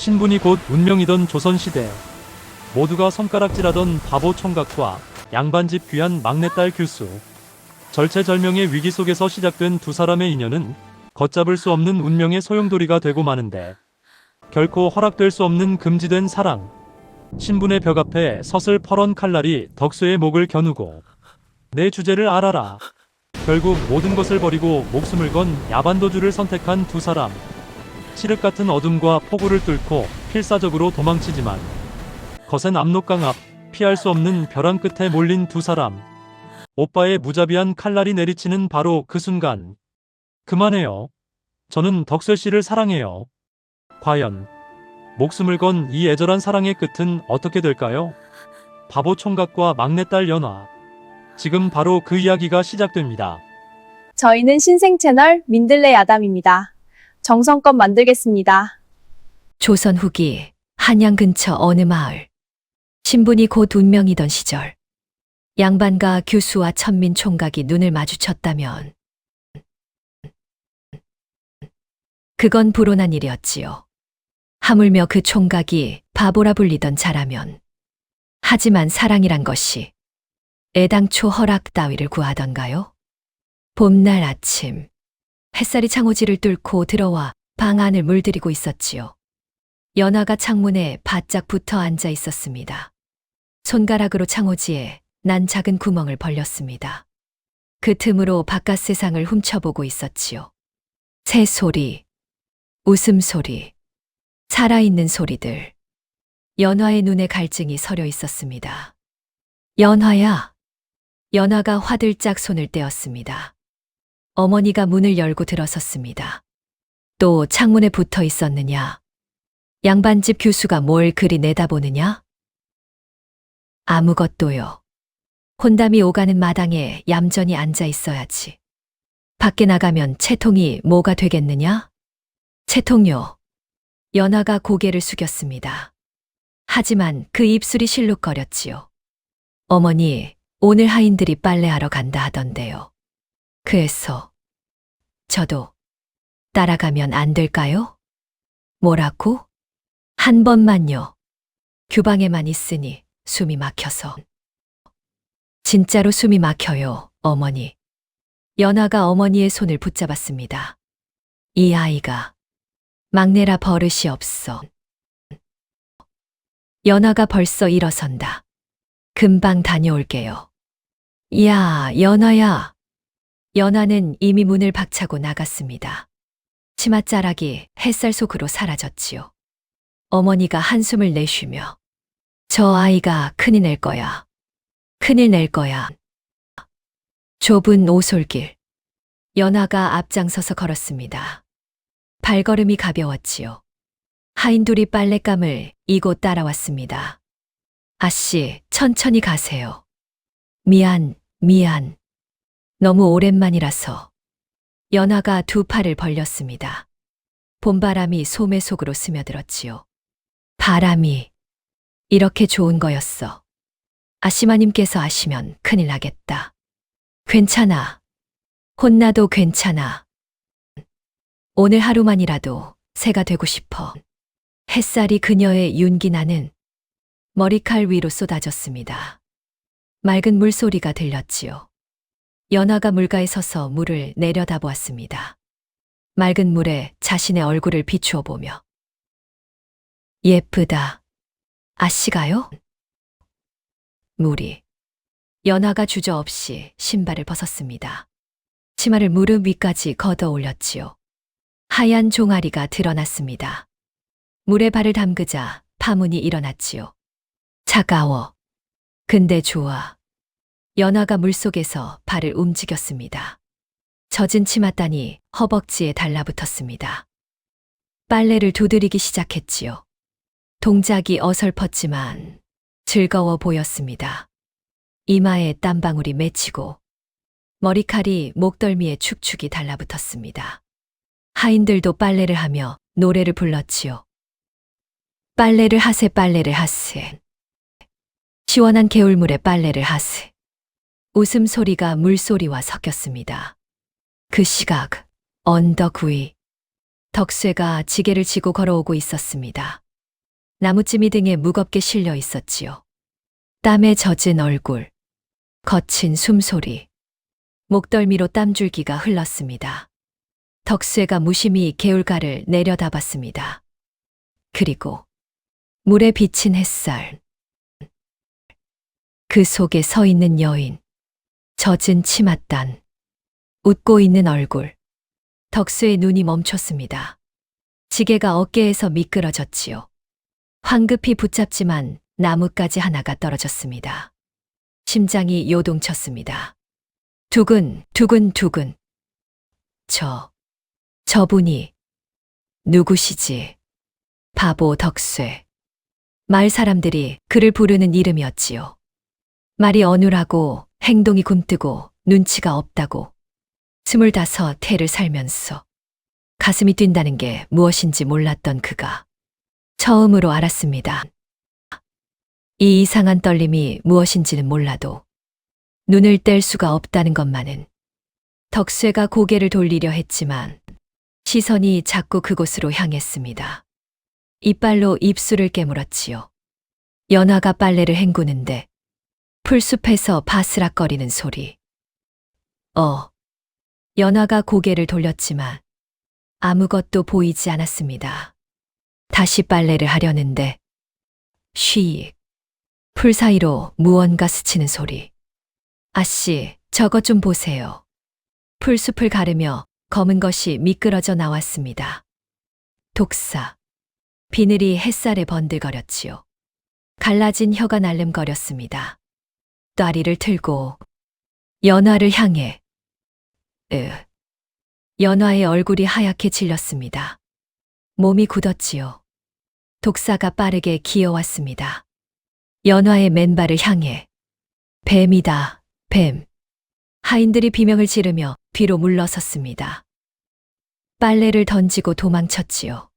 신분이 곧 운명이던 조선시대. 모두가 손가락질하던 바보 총각과 양반집 귀한 막내딸 규수. 절체절명의 위기 속에서 시작된 두 사람의 인연은 걷잡을 수 없는 운명의 소용돌이가 되고 마는데, 결코 허락될 수 없는 금지된 사랑. 신분의 벽 앞에 서슬퍼런 칼날이 덕수의 목을 겨누고, 내 주제를 알아라. 결국 모든 것을 버리고 목숨을 건 야반도주를 선택한 두 사람. 칠흑 같은 어둠과 폭우를 뚫고 필사적으로 도망치지만 거센 압록강 앞 피할 수 없는 벼랑 끝에 몰린 두 사람. 오빠의 무자비한 칼날이 내리치는 바로 그 순간, 그만해요. 저는 덕수 씨를 사랑해요. 과연 목숨을 건 이 애절한 사랑의 끝은 어떻게 될까요? 바보 총각과 막내딸 연화. 지금 바로 그 이야기가 시작됩니다. 저희는 신생 채널 민들레 야담입니다. 정성껏 만들겠습니다. 조선 후기 한양 근처 어느 마을. 신분이 곧 운명이던 시절. 양반과 규수와 천민 총각이 눈을 마주쳤다면 그건 불온한 일이었지요. 하물며 그 총각이 바보라 불리던 자라면. 하지만 사랑이란 것이 애당초 허락 따위를 구하던가요? 봄날 아침, 햇살이 창호지를 뚫고 들어와 방 안을 물들이고 있었지요. 연화가 창문에 바짝 붙어 앉아 있었습니다. 손가락으로 창호지에 난 작은 구멍을 벌렸습니다. 그 틈으로 바깥 세상을 훔쳐보고 있었지요. 새소리, 웃음소리, 살아있는 소리들. 연화의 눈에 갈증이 서려 있었습니다. 연화야. 연화가 화들짝 손을 떼었습니다. 어머니가 문을 열고 들어섰습니다. 또 창문에 붙어 있었느냐? 양반집 규수가 뭘 그리 내다보느냐? 아무것도요. 혼담이 오가는 마당에 얌전히 앉아 있어야지. 밖에 나가면 채통이 뭐가 되겠느냐? 채통요. 연화가 고개를 숙였습니다. 하지만 그 입술이 실룩거렸지요. 어머니, 오늘 하인들이 빨래하러 간다 하던데요. 그래서 저도 따라가면 안 될까요? 뭐라고? 한 번만요. 규방에만 있으니 숨이 막혀서. 진짜로 숨이 막혀요, 어머니. 연화가 어머니의 손을 붙잡았습니다. 이 아이가 막내라 버릇이 없어. 연화가 벌써 일어선다. 금방 다녀올게요. 야, 연화야. 연화는 이미 문을 박차고 나갔습니다. 치맛자락이 햇살 속으로 사라졌지요. 어머니가 한숨을 내쉬며 저 아이가 큰일 낼 거야. 큰일 낼 거야. 좁은 오솔길. 연화가 앞장서서 걸었습니다. 발걸음이 가벼웠지요. 하인둘이 빨랫감을 이곳 따라왔습니다. 아씨, 천천히 가세요. 미안. 너무 오랜만이라서. 연화가 두 팔을 벌렸습니다. 봄바람이 소매 속으로 스며들었지요. 바람이 이렇게 좋은 거였어. 아씨마님께서 아시면 큰일 나겠다. 괜찮아. 혼나도 괜찮아. 오늘 하루만이라도 새가 되고 싶어. 햇살이 그녀의 윤기 나는 머리칼 위로 쏟아졌습니다. 맑은 물소리가 들렸지요. 연화가 물가에 서서 물을 내려다보았습니다. 맑은 물에 자신의 얼굴을 비추어 보며 예쁘다. 아씨가요? 물이. 연화가 주저없이 신발을 벗었습니다. 치마를 무릎 위까지 걷어 올렸지요. 하얀 종아리가 드러났습니다. 물에 발을 담그자 파문이 일어났지요. 차가워. 근데 좋아. 연화가 물속에서 발을 움직였습니다. 젖은 치맛단이 허벅지에 달라붙었습니다. 빨래를 두드리기 시작했지요. 동작이 어설펐지만 즐거워 보였습니다. 이마에 땀방울이 맺히고 머리칼이 목덜미에 축축이 달라붙었습니다. 하인들도 빨래를 하며 노래를 불렀지요. 빨래를 하세, 빨래를 하세. 시원한 개울물에 빨래를 하세. 웃음소리가 물소리와 섞였습니다. 그 시각 언덕 위 덕쇠가 지게를 지고 걸어오고 있었습니다. 나무찜이 등에 무겁게 실려 있었지요. 땀에 젖은 얼굴, 거친 숨소리, 목덜미로 땀줄기가 흘렀습니다. 덕수애가 무심히 개울가를 내려다봤습니다. 그리고 물에 비친 햇살, 그 속에 서 있는 여인, 젖은 치맛단, 웃고 있는 얼굴. 덕수의 눈이 멈췄습니다. 지게가 어깨에서 미끄러졌지요. 황급히 붙잡지만 나뭇가지 하나가 떨어졌습니다. 심장이 요동쳤습니다. 두근, 두근, 두근. 저분이 누구시지? 바보 덕쇠. 마을 사람들이 그를 부르는 이름이었지요. 말이 어눌하고 행동이 굼뜨고 눈치가 없다고. 25해를 살면서 가슴이 뛴다는 게 무엇인지 몰랐던 그가 처음으로 알았습니다. 이 이상한 떨림이 무엇인지는 몰라도 눈을 뗄 수가 없다는 것만은. 덕쇠가 고개를 돌리려 했지만 시선이 자꾸 그곳으로 향했습니다. 이빨로 입술을 깨물었지요. 연화가 빨래를 헹구는데 풀숲에서 바스락거리는 소리. 연화가 고개를 돌렸지만 아무것도 보이지 않았습니다. 다시 빨래를 하려는데 쉬익. 풀 사이로 무언가 스치는 소리. 아씨, 저것 좀 보세요. 풀숲을 가르며 검은 것이 미끄러져 나왔습니다. 독사. 비늘이 햇살에 번들거렸지요. 갈라진 혀가 날름거렸습니다. 다리를 틀고 연화를 향해. 연화의 얼굴이 하얗게 질렸습니다. 몸이 굳었지요. 독사가 빠르게 기어왔습니다. 연화의 맨발을 향해. 뱀이다, 뱀. 하인들이 비명을 지르며 뒤로 물러섰습니다. 빨래를 던지고 도망쳤지요.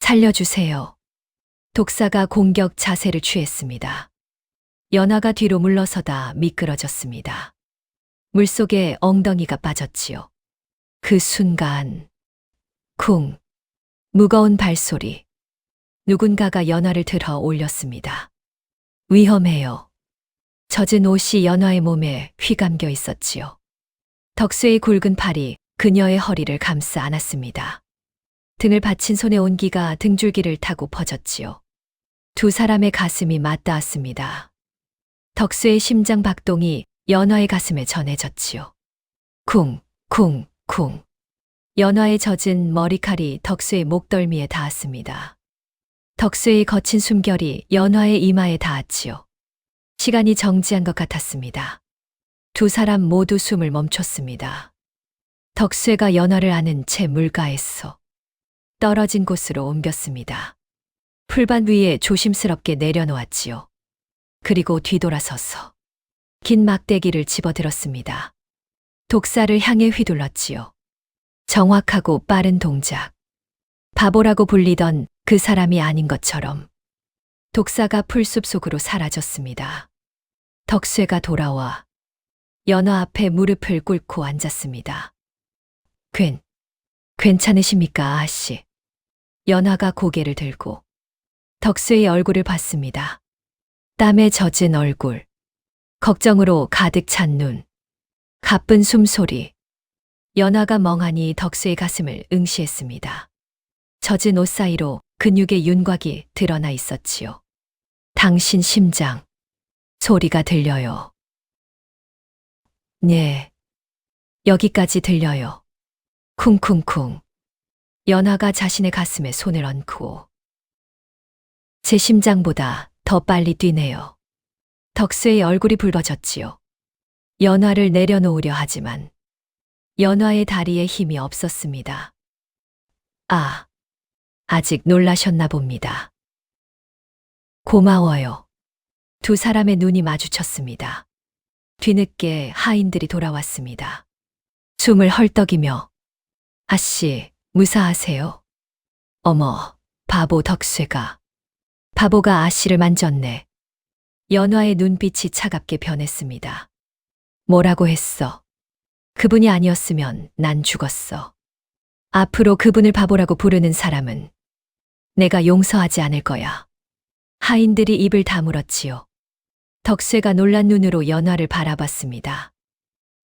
살려주세요. 독사가 공격 자세를 취했습니다. 연화가 뒤로 물러서다 미끄러졌습니다. 물속에 엉덩이가 빠졌지요. 그 순간, 쿵, 무거운 발소리. 누군가가 연화를 들어 올렸습니다. 위험해요. 젖은 옷이 연화의 몸에 휘감겨 있었지요. 덕수의 굵은 팔이 그녀의 허리를 감싸 안았습니다. 등을 받친 손의 온기가 등줄기를 타고 퍼졌지요. 두 사람의 가슴이 맞닿았습니다. 덕수의 심장 박동이 연화의 가슴에 전해졌지요. 쿵, 쿵, 쿵. 연화의 젖은 머리칼이 덕수의 목덜미에 닿았습니다. 덕수의 거친 숨결이 연화의 이마에 닿았지요. 시간이 정지한 것 같았습니다. 두 사람 모두 숨을 멈췄습니다. 덕수가 연화를 안은 채 물가에서 떨어진 곳으로 옮겼습니다. 풀밭 위에 조심스럽게 내려놓았지요. 그리고 뒤돌아서서 긴 막대기를 집어들었습니다. 독사를 향해 휘둘렀지요. 정확하고 빠른 동작. 바보라고 불리던 그 사람이 아닌 것처럼. 독사가 풀숲 속으로 사라졌습니다. 덕쇠가 돌아와 연화 앞에 무릎을 꿇고 앉았습니다. 괜찮으십니까, 아씨? 연화가 고개를 들고 덕쇠의 얼굴을 봤습니다. 땀에 젖은 얼굴, 걱정으로 가득 찬 눈, 가쁜 숨소리. 연화가 멍하니 덕쇠의 가슴을 응시했습니다. 젖은 옷 사이로 근육의 윤곽이 드러나 있었지요. 당신 심장, 소리가 들려요. 네, 여기까지 들려요. 쿵쿵쿵. 연화가 자신의 가슴에 손을 얹고 제 심장보다 더 빨리 뛰네요. 덕수의 얼굴이 붉어졌지요. 연화를 내려놓으려 하지만 연화의 다리에 힘이 없었습니다. 아직 놀라셨나 봅니다. 고마워요. 두 사람의 눈이 마주쳤습니다. 뒤늦게 하인들이 돌아왔습니다. 숨을 헐떡이며 아씨, 무사하세요? 어머, 바보 덕쇠가. 바보가 아씨를 만졌네. 연화의 눈빛이 차갑게 변했습니다. 뭐라고 했어? 그분이 아니었으면 난 죽었어. 앞으로 그분을 바보라고 부르는 사람은 내가 용서하지 않을 거야. 하인들이 입을 다물었지요. 덕쇠가 놀란 눈으로 연화를 바라봤습니다.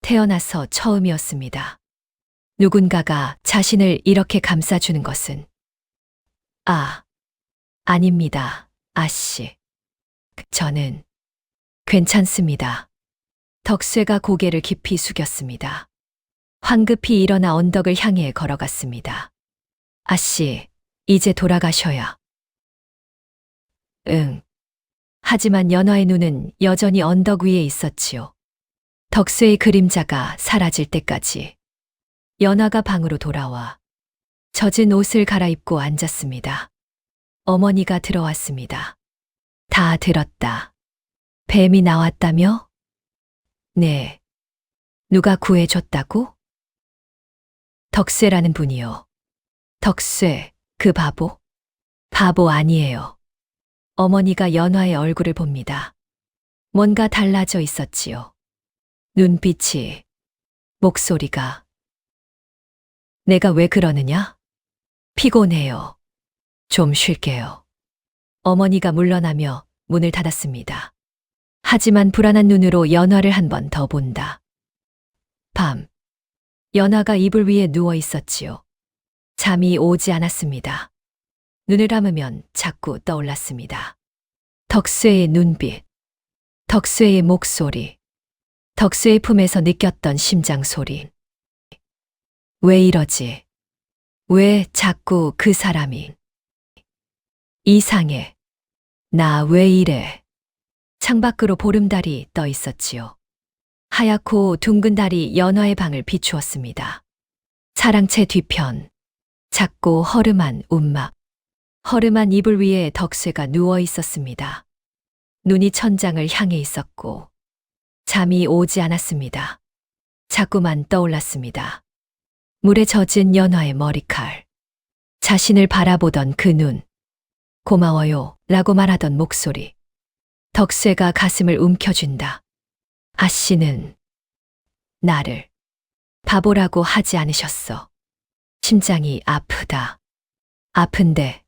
태어나서 처음이었습니다. 누군가가 자신을 이렇게 감싸주는 것은. 아닙니다, 아씨. 저는 괜찮습니다. 덕쇠가 고개를 깊이 숙였습니다. 황급히 일어나 언덕을 향해 걸어갔습니다. 아씨, 이제 돌아가셔야. 응. 하지만 연화의 눈은 여전히 언덕 위에 있었지요. 덕쇠의 그림자가 사라질 때까지. 연화가 방으로 돌아와 젖은 옷을 갈아입고 앉았습니다. 어머니가 들어왔습니다. 다 들었다. 뱀이 나왔다며? 네. 누가 구해줬다고? 덕쇠라는 분이요. 덕쇠, 그 바보? 바보 아니에요. 어머니가 연화의 얼굴을 봅니다. 뭔가 달라져 있었지요. 눈빛이, 목소리가. 내가 왜 그러느냐? 피곤해요. 좀 쉴게요. 어머니가 물러나며 문을 닫았습니다. 하지만 불안한 눈으로 연화를 한 번 더 본다. 밤. 연화가 이불 위에 누워 있었지요. 잠이 오지 않았습니다. 눈을 감으면 자꾸 떠올랐습니다. 덕쇠의 눈빛, 덕쇠의 목소리, 덕쇠의 품에서 느꼈던 심장 소리. 왜 이러지? 왜 자꾸 그 사람이? 이상해. 나 왜 이래? 창밖으로 보름달이 떠 있었지요. 하얗고 둥근 달이 연화의 방을 비추었습니다. 사랑채 뒤편, 작고 허름한 움막, 허름한 이불 위에 덕쇠가 누워 있었습니다. 눈이 천장을 향해 있었고 잠이 오지 않았습니다. 자꾸만 떠올랐습니다. 물에 젖은 연화의 머리칼, 자신을 바라보던 그 눈, 고마워요 라고 말하던 목소리. 덕쇠가 가슴을 움켜쥔다. 아씨는 나를 바보라고 하지 않으셨어. 심장이 아프다. 아픈데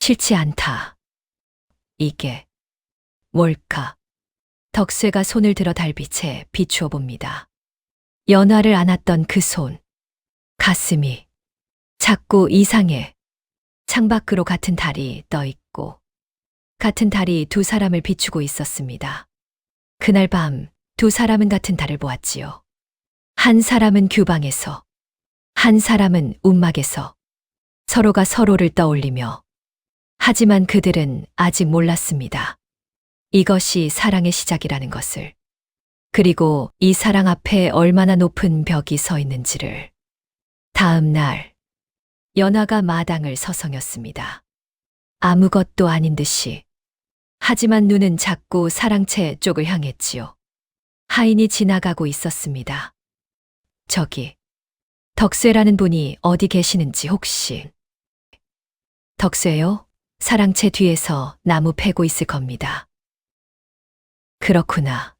싫지 않다. 이게 뭘까? 덕쇠가 손을 들어 달빛에 비추어 봅니다. 연화를 안았던 그 손. 가슴이 자꾸 이상해. 창밖으로 같은 달이 떠 있고 같은 달이 두 사람을 비추고 있었습니다. 그날 밤 두 사람은 같은 달을 보았지요. 한 사람은 규방에서, 한 사람은 움막에서 서로가 서로를 떠올리며. 하지만 그들은 아직 몰랐습니다. 이것이 사랑의 시작이라는 것을. 그리고 이 사랑 앞에 얼마나 높은 벽이 서 있는지를. 다음 날, 연화가 마당을 서성였습니다. 아무것도 아닌 듯이. 하지만 눈은 자꾸 사랑채 쪽을 향했지요. 하인이 지나가고 있었습니다. 저기, 덕쇠라는 분이 어디 계시는지 혹시. 덕쇠요? 사랑채 뒤에서 나무 패고 있을 겁니다. 그렇구나.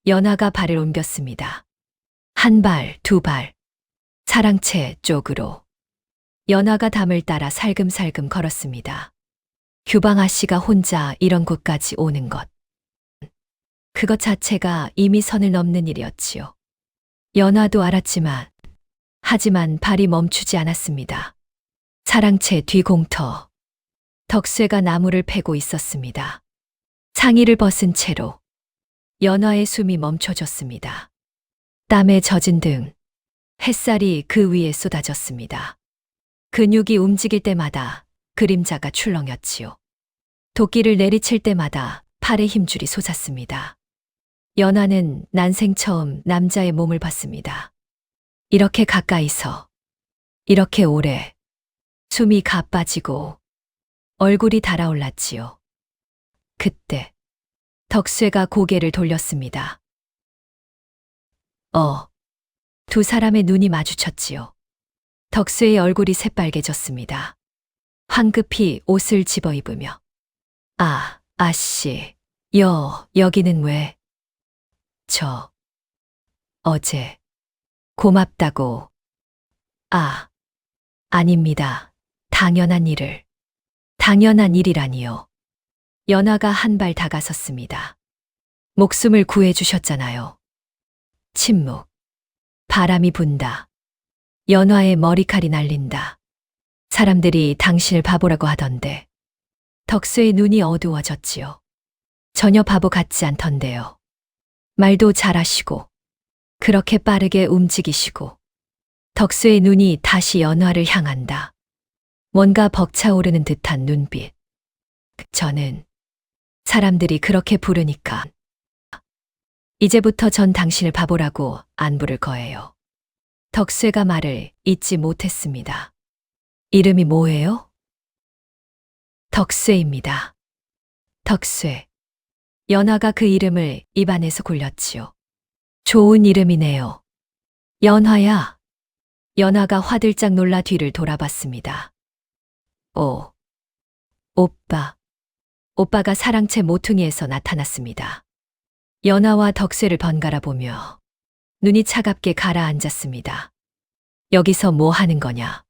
연화가 발을 옮겼습니다. 한 발, 두 발. 사랑채 쪽으로. 연화가 담을 따라 살금살금 걸었습니다. 규방 아씨가 혼자 이런 곳까지 오는 것. 그것 자체가 이미 선을 넘는 일이었지요. 연화도 알았지만, 하지만 발이 멈추지 않았습니다. 사랑채 뒤 공터. 덕쇠가 나무를 패고 있었습니다. 상의를 벗은 채로. 연화의 숨이 멈춰졌습니다. 땀에 젖은 등, 햇살이 그 위에 쏟아졌습니다. 근육이 움직일 때마다 그림자가 출렁였지요. 도끼를 내리칠 때마다 팔에 힘줄이 솟았습니다. 연화는 난생 처음 남자의 몸을 봤습니다. 이렇게 가까이서, 이렇게 오래, 숨이 가빠지고 얼굴이 달아올랐지요. 그때 덕쇠가 고개를 돌렸습니다. 두 사람의 눈이 마주쳤지요. 덕쇠의 얼굴이 새빨개졌습니다. 황급히 옷을 집어입으며. 아씨, 여기는 왜? 어제, 고맙다고. 아닙니다. 당연한 일을. 당연한 일이라니요. 연화가 한 발 다가섰습니다. 목숨을 구해주셨잖아요. 침묵. 바람이 분다. 연화의 머리칼이 날린다. 사람들이 당신을 바보라고 하던데. 덕수의 눈이 어두워졌지요. 전혀 바보 같지 않던데요. 말도 잘하시고, 그렇게 빠르게 움직이시고, 덕수의 눈이 다시 연화를 향한다. 뭔가 벅차오르는 듯한 눈빛. 저는 사람들이 그렇게 부르니까 이제부터 전 당신을 바보라고 안 부를 거예요. 덕수가 말을 잊지 못했습니다. 이름이 뭐예요? 덕수입니다. 덕수. 연화가 그 이름을 입안에서 굴렸지요. 좋은 이름이네요. 연화야. 연화가 화들짝 놀라 뒤를 돌아봤습니다. 오빠. 오빠가 사랑채 모퉁이에서 나타났습니다. 연화와 덕수를 번갈아 보며 눈이 차갑게 가라앉았습니다. 여기서 뭐 하는 거냐?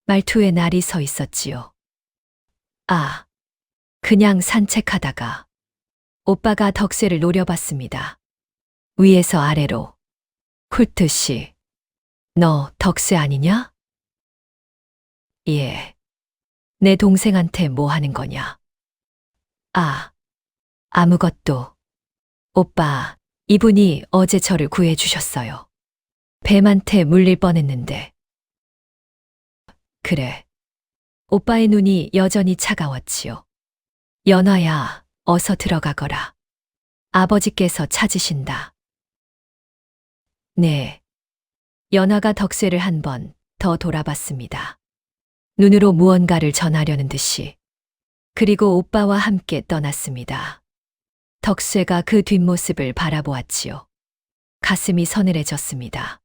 말투에 날이 서 있었지요. 그냥 산책하다가 오빠가 덕수를 노려봤습니다. 위에서 아래로. 쿨트씨, 너 덕수 아니냐? 예. 내 동생한테 뭐 하는 거냐? 아무것도. 오빠, 이분이 어제 저를 구해주셨어요. 뱀한테 물릴 뻔했는데. 그래. 오빠의 눈이 여전히 차가웠지요. 연화야, 어서 들어가거라. 아버지께서 찾으신다. 네. 연화가 덕수를 한 번 더 돌아봤습니다. 눈으로 무언가를 전하려는 듯이. 그리고 오빠와 함께 떠났습니다. 덕수가 그 뒷모습을 바라보았지요. 가슴이 서늘해졌습니다.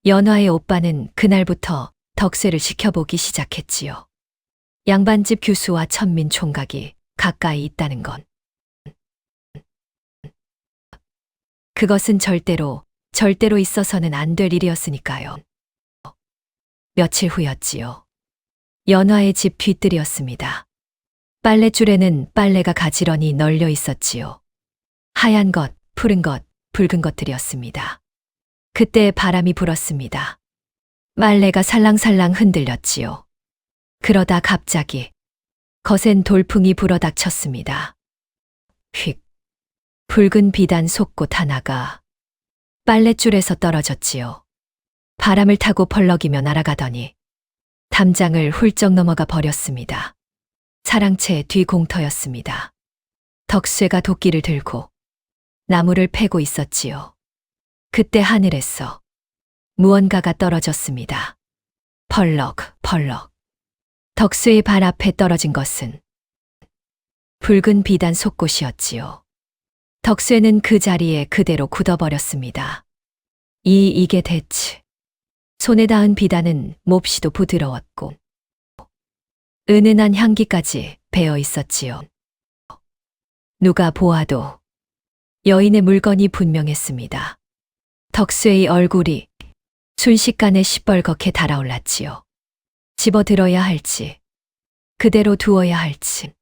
연화의 오빠는 그날부터 덕수를 지켜보기 시작했지요. 양반집 규수와 천민 총각이 가까이 있다는 건. 그것은 절대로 있어서는 안 될 일이었으니까요. 며칠 후였지요. 연화의 집 뒤뜰이었습니다. 빨랫줄에는 빨래가 가지런히 널려 있었지요. 하얀 것, 푸른 것, 붉은 것들이었습니다. 그때 바람이 불었습니다. 빨래가 살랑살랑 흔들렸지요. 그러다 갑자기 거센 돌풍이 불어닥쳤습니다. 휙. 붉은 비단 속꽃 하나가 빨랫줄에서 떨어졌지요. 바람을 타고 펄럭이며 날아가더니 담장을 훌쩍 넘어가 버렸습니다. 사랑채 뒤 공터였습니다. 덕수가 도끼를 들고 나무를 패고 있었지요. 그때 하늘에서 무언가가 떨어졌습니다. 펄럭, 펄럭. 덕수의 발 앞에 떨어진 것은 붉은 비단 속꽃이었지요. 덕수는 그 자리에 그대로 굳어버렸습니다. 이게 대체. 손에 닿은 비단은 몹시도 부드러웠고 은은한 향기까지 배어 있었지요. 누가 보아도 여인의 물건이 분명했습니다. 덕수의 얼굴이 순식간에 시뻘겋게 달아올랐지요. 집어들어야 할지, 그대로 두어야 할지.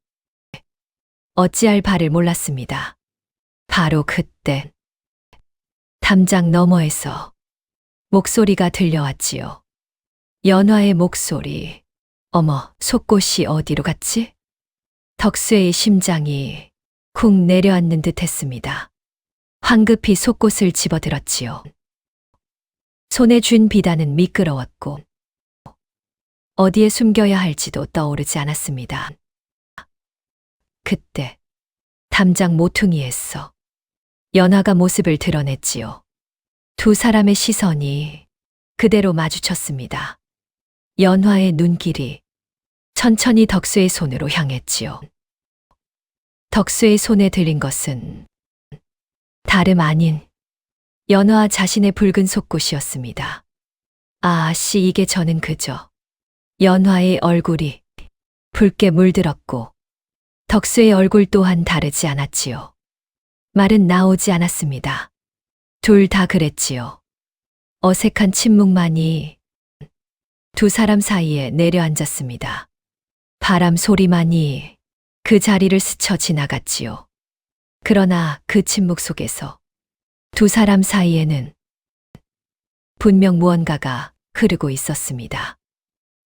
어찌할 바를 몰랐습니다. 바로 그때 담장 너머에서 목소리가 들려왔지요. 연화의 목소리. 어머, 속꽃이 어디로 갔지? 덕수의 심장이 쿵 내려앉는 듯 했습니다. 황급히 속꽃을 집어들었지요. 손에 쥔 비단은 미끄러웠고 어디에 숨겨야 할지도 떠오르지 않았습니다. 그때 담장 모퉁이에서 연화가 모습을 드러냈지요. 두 사람의 시선이 그대로 마주쳤습니다. 연화의 눈길이 천천히 덕수의 손으로 향했지요. 덕수의 손에 들린 것은 다름 아닌 연화 자신의 붉은 속꽃이었습니다. 이게 저는 그저 연화의 얼굴이 붉게 물들었고 덕수의 얼굴 또한 다르지 않았지요. 말은 나오지 않았습니다. 둘 다 그랬지요. 어색한 침묵만이 두 사람 사이에 내려앉았습니다. 바람 소리만이 그 자리를 스쳐 지나갔지요. 그러나 그 침묵 속에서 두 사람 사이에는 분명 무언가가 흐르고 있었습니다.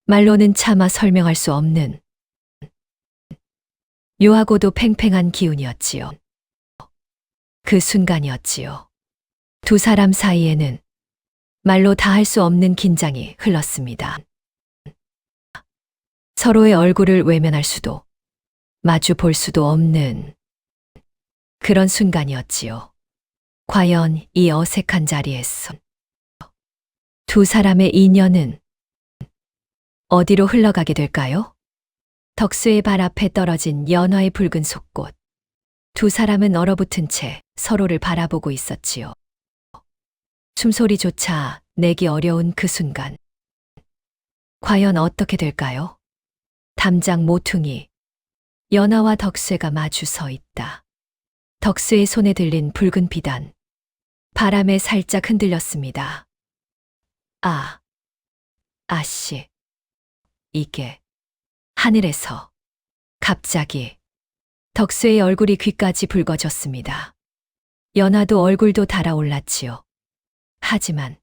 말로는 차마 설명할 수 없는 묘하고도 팽팽한 기운이었지요. 그 순간이었지요. 두 사람 사이에는 말로 다 할 수 없는 긴장이 흘렀습니다. 서로의 얼굴을 외면할 수도, 마주 볼 수도 없는 그런 순간이었지요. 과연 이 어색한 자리에서 두 사람의 인연은 어디로 흘러가게 될까요? 덕수의 발 앞에 떨어진 연화의 붉은 속꽃. 두 사람은 얼어붙은 채 서로를 바라보고 있었지요. 숨소리조차 내기 어려운 그 순간. 과연 어떻게 될까요? 담장 모퉁이. 연화와 덕수가 마주 서 있다. 덕수의 손에 들린 붉은 비단. 바람에 살짝 흔들렸습니다. 아씨. 이게 하늘에서 갑자기 덕수의 얼굴이 귀까지 붉어졌습니다. 연화도 얼굴도 달아올랐지요. 하지만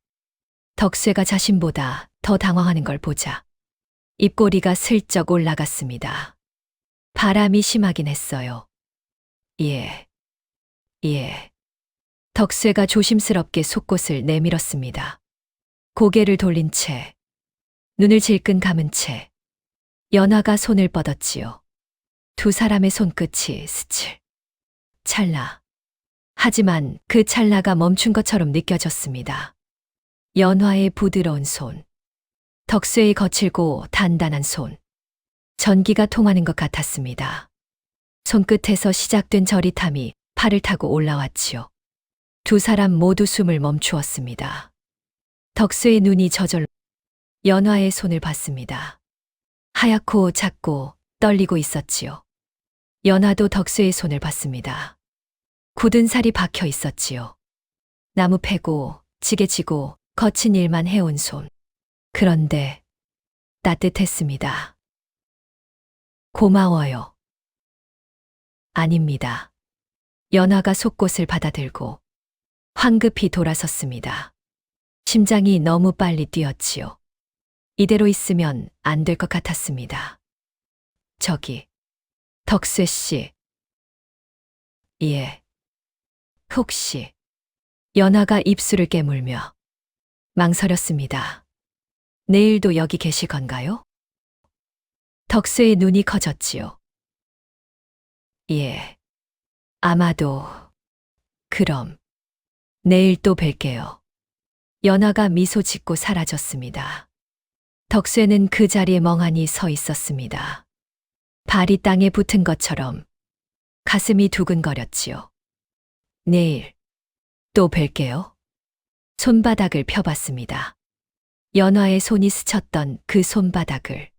덕수가 자신보다 더 당황하는 걸 보자 입꼬리가 슬쩍 올라갔습니다. 바람이 심하긴 했어요. 예. 덕수가 조심스럽게 속꽃을 내밀었습니다. 고개를 돌린 채, 눈을 질끈 감은 채, 연화가 손을 뻗었지요. 두 사람의 손끝이 스칠. 찰나. 하지만 그 찰나가 멈춘 것처럼 느껴졌습니다. 연화의 부드러운 손, 덕수의 거칠고 단단한 손, 전기가 통하는 것 같았습니다. 손끝에서 시작된 저릿함이 팔을 타고 올라왔지요. 두 사람 모두 숨을 멈추었습니다. 덕수의 눈이 저절로 연화의 손을 봤습니다. 하얗고 작고 떨리고 있었지요. 연화도 덕수의 손을 봤습니다. 굳은 살이 박혀 있었지요. 나무 패고 지게지고 거친 일만 해온 손. 그런데 따뜻했습니다. 고마워요. 아닙니다. 연화가 속꽃을 받아들고 황급히 돌아섰습니다. 심장이 너무 빨리 뛰었지요. 이대로 있으면 안 될 것 같았습니다. 저기, 덕수 씨. 예. 혹시 연화가 입술을 깨물며 망설였습니다. 내일도 여기 계실 건가요? 덕수의 눈이 커졌지요. 예. 아마도. 그럼 내일 또 뵐게요. 연화가 미소 짓고 사라졌습니다. 덕수는 그 자리에 멍하니 서 있었습니다. 발이 땅에 붙은 것처럼 가슴이 두근거렸지요. 내일 또 뵐게요. 손바닥을 펴봤습니다. 연화의 손이 스쳤던 그 손바닥을.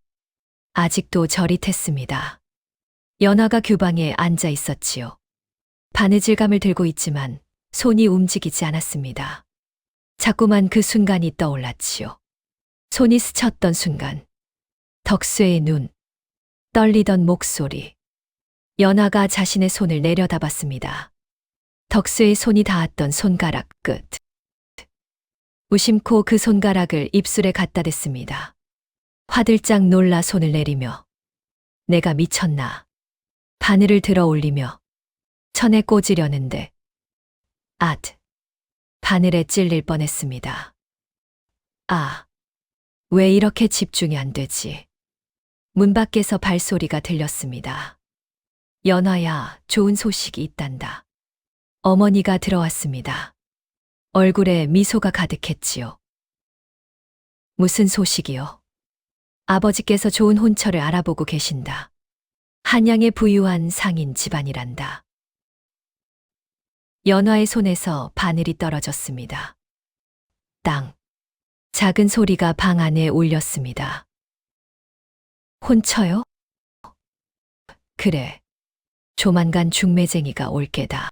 아직도 저릿했습니다. 연화가 규방에 앉아 있었지요. 바느질감을 들고 있지만 손이 움직이지 않았습니다. 자꾸만 그 순간이 떠올랐지요. 손이 스쳤던 순간. 덕수의 눈. 떨리던 목소리. 연화가 자신의 손을 내려다봤습니다. 덕수의 손이 닿았던 손가락 끝. 무심코 그 손가락을 입술에 갖다 댔습니다. 화들짝 놀라 손을 내리며 내가 미쳤나. 바늘을 들어 올리며 천에 꽂으려는데 바늘에 찔릴 뻔했습니다. 왜 이렇게 집중이 안 되지? 문 밖에서 발소리가 들렸습니다. 연화야, 좋은 소식이 있단다. 어머니가 들어왔습니다. 얼굴에 미소가 가득했지요. 무슨 소식이요? 아버지께서 좋은 혼처를 알아보고 계신다. 한양의 부유한 상인 집안이란다. 연화의 손에서 바늘이 떨어졌습니다. 땅. 작은 소리가 방 안에 울렸습니다. 혼처요? 그래. 조만간 중매쟁이가 올 게다.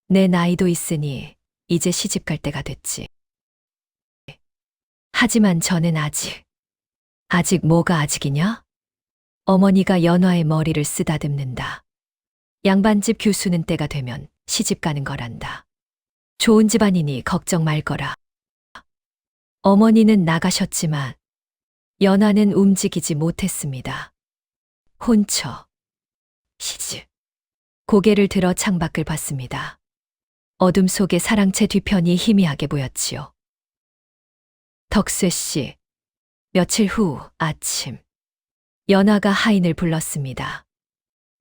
내 나이도 있으니 이제 시집 갈 때가 됐지. 하지만 저는 아직 뭐가 아직이냐? 어머니가 연화의 머리를 쓰다듬는다. 양반집 교수는 때가 되면 시집 가는 거란다. 좋은 집안이니 걱정 말 거라. 어머니는 나가셨지만 연화는 움직이지 못했습니다. 혼처, 시집. 고개를 들어 창밖을 봤습니다. 어둠 속에 사랑채 뒤편이 희미하게 보였지요. 덕쇠 씨. 며칠 후 아침. 연화가 하인을 불렀습니다.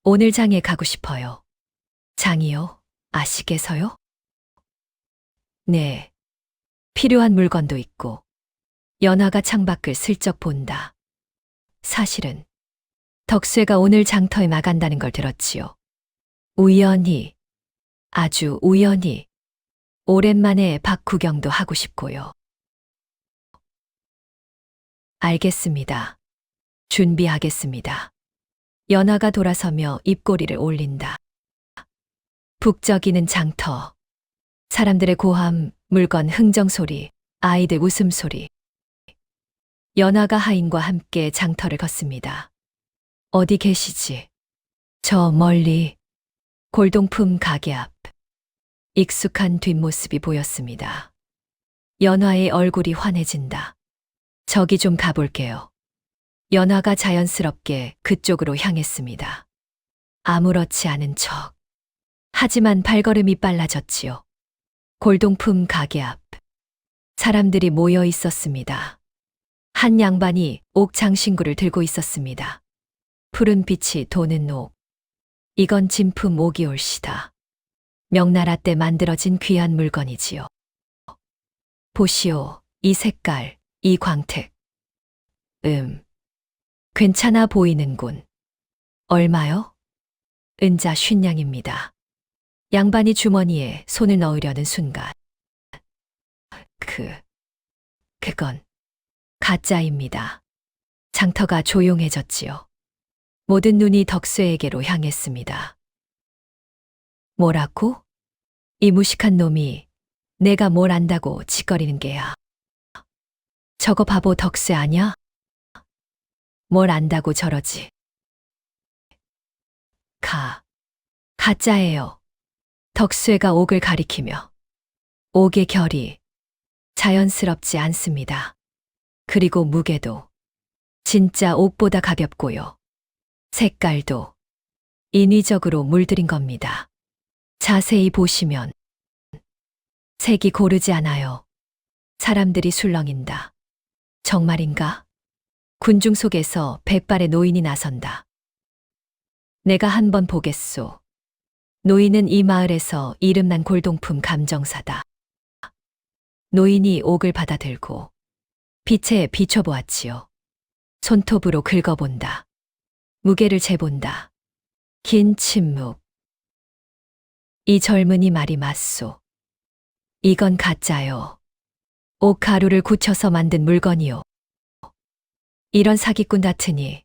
오늘 장에 가고 싶어요. 장이요? 아시게서요? 네. 필요한 물건도 있고. 연화가 창밖을 슬쩍 본다. 사실은 덕쇠가 오늘 장터에 나간다는 걸 들었지요. 우연히, 아주 우연히, 오랜만에 박 구경도 하고 싶고요. 알겠습니다. 준비하겠습니다. 연화가 돌아서며 입꼬리를 올린다. 북적이는 장터. 사람들의 고함, 물건 흥정소리, 아이들 웃음소리. 연화가 하인과 함께 장터를 걷습니다. 어디 계시지? 저 멀리 골동품 가게 앞. 익숙한 뒷모습이 보였습니다. 연화의 얼굴이 환해진다. 저기 좀 가볼게요. 연화가 자연스럽게 그쪽으로 향했습니다. 아무렇지 않은 척. 하지만 발걸음이 빨라졌지요. 골동품 가게 앞. 사람들이 모여 있었습니다. 한 양반이 옥 장신구를 들고 있었습니다. 푸른 빛이 도는 옥. 이건 진품 옥이올시다. 명나라 때 만들어진 귀한 물건이지요. 보시오, 이 색깔, 이 광택. 괜찮아 보이는군. 얼마요? 은자 50냥입니다. 양반이 주머니에 손을 넣으려는 순간. 그건 가짜입니다. 장터가 조용해졌지요. 모든 눈이 덕쇠에게로 향했습니다. 뭐라고? 이 무식한 놈이 내가 뭘 안다고 짓거리는 게야. 저거 바보 덕쇠 아냐? 뭘 안다고 저러지. 가짜예요. 덕쇠가 옥을 가리키며. 옥의 결이 자연스럽지 않습니다. 그리고 무게도 진짜 옥보다 가볍고요. 색깔도 인위적으로 물들인 겁니다. 자세히 보시면 색이 고르지 않아요. 사람들이 술렁인다. 정말인가? 군중 속에서 백발의 노인이 나선다. 내가 한번 보겠소. 노인은 이 마을에서 이름난 골동품 감정사다. 노인이 옥을 받아들고 빛에 비춰보았지요. 손톱으로 긁어본다. 무게를 재본다. 긴 침묵. 이 젊은이 말이 맞소. 이건 가짜요. 옥 가루를 굳혀서 만든 물건이요. 이런 사기꾼 같으니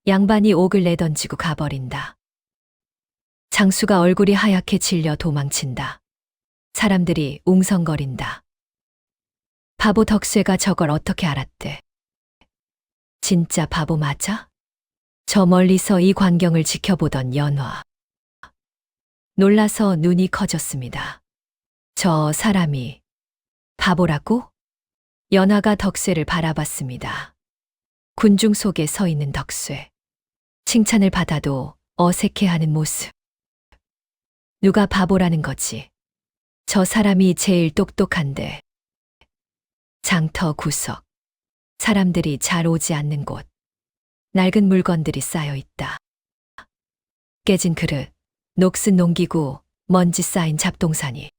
양반이 옥을 내던지고 가버린다. 장수가 얼굴이 하얗게 질려 도망친다. 사람들이 웅성거린다. 바보 덕쇠가 저걸 어떻게 알았대? 진짜 바보 맞아? 저 멀리서 이 광경을 지켜보던 연화. 놀라서 눈이 커졌습니다. 저 사람이 바보라고? 연화가 덕쇠를 바라봤습니다. 군중 속에 서 있는 덕쇠. 칭찬을 받아도 어색해하는 모습. 누가 바보라는 거지? 저 사람이 제일 똑똑한데. 장터 구석. 사람들이 잘 오지 않는 곳. 낡은 물건들이 쌓여 있다. 깨진 그릇, 녹슨 농기구, 먼지 쌓인 잡동사니.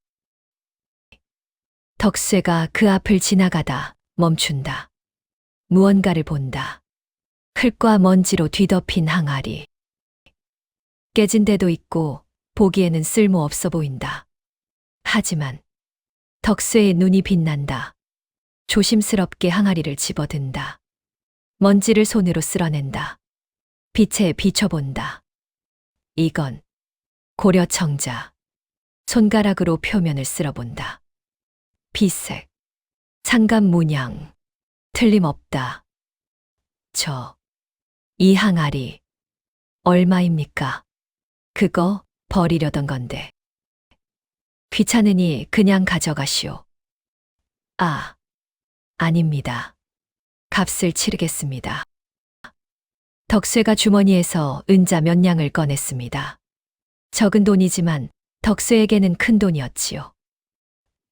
덕쇠가 그 앞을 지나가다 멈춘다. 무언가를 본다. 흙과 먼지로 뒤덮인 항아리. 깨진 데도 있고 보기에는 쓸모없어 보인다. 하지만 덕쇠의 눈이 빛난다. 조심스럽게 항아리를 집어든다. 먼지를 손으로 쓸어낸다. 빛에 비춰본다. 이건 고려청자. 손가락으로 표면을 쓸어본다. 빛색, 상감 문양, 틀림없다. 이 항아리 얼마입니까? 그거 버리려던 건데. 귀찮으니 그냥 가져가시오. 아, 아닙니다. 값을 치르겠습니다. 덕쇠가 주머니에서 은자 몇 냥을 꺼냈습니다. 적은 돈이지만 덕쇠에게는 큰 돈이었지요.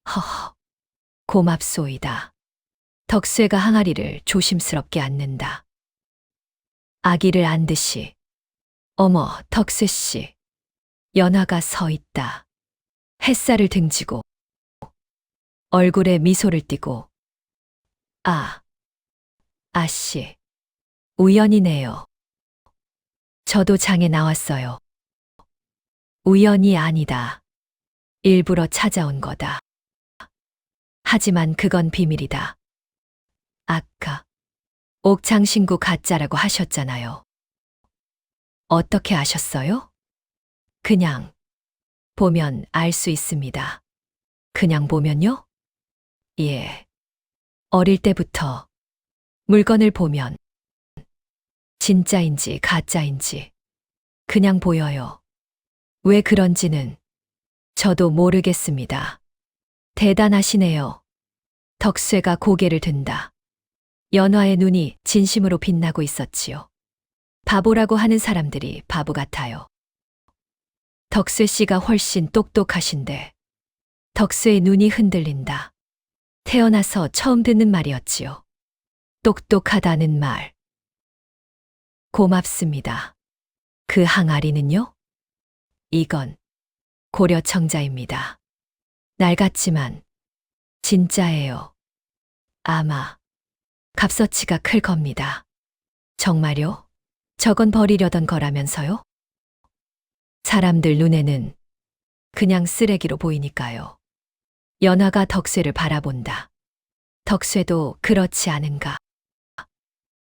허허, 고맙소이다. 덕쇠가 항아리를 조심스럽게 안는다. 아기를 안듯이. 어머, 덕쇠씨. 연화가 서 있다. 햇살을 등지고 얼굴에 미소를 띠고. 아, 아씨. 우연이네요. 저도 장에 나왔어요. 우연이 아니다. 일부러 찾아온 거다. 하지만 그건 비밀이다. 아까 옥장신구 가짜라고 하셨잖아요. 어떻게 아셨어요? 그냥 보면 알 수 있습니다. 그냥 보면요? 예. 어릴 때부터 물건을 보면 진짜인지 가짜인지 그냥 보여요. 왜 그런지는 저도 모르겠습니다. 대단하시네요. 덕쇠가 고개를 든다. 연화의 눈이 진심으로 빛나고 있었지요. 바보라고 하는 사람들이 바보 같아요. 덕쇠 씨가 훨씬 똑똑하신데. 덕쇠의 눈이 흔들린다. 태어나서 처음 듣는 말이었지요. 똑똑하다는 말. 고맙습니다. 그 항아리는요? 이건 고려청자입니다. 낡았지만 진짜예요. 아마 값어치가 클 겁니다. 정말요? 저건 버리려던 거라면서요? 사람들 눈에는 그냥 쓰레기로 보이니까요. 연화가 덕쇠를 바라본다. 덕쇠도 그렇지 않은가?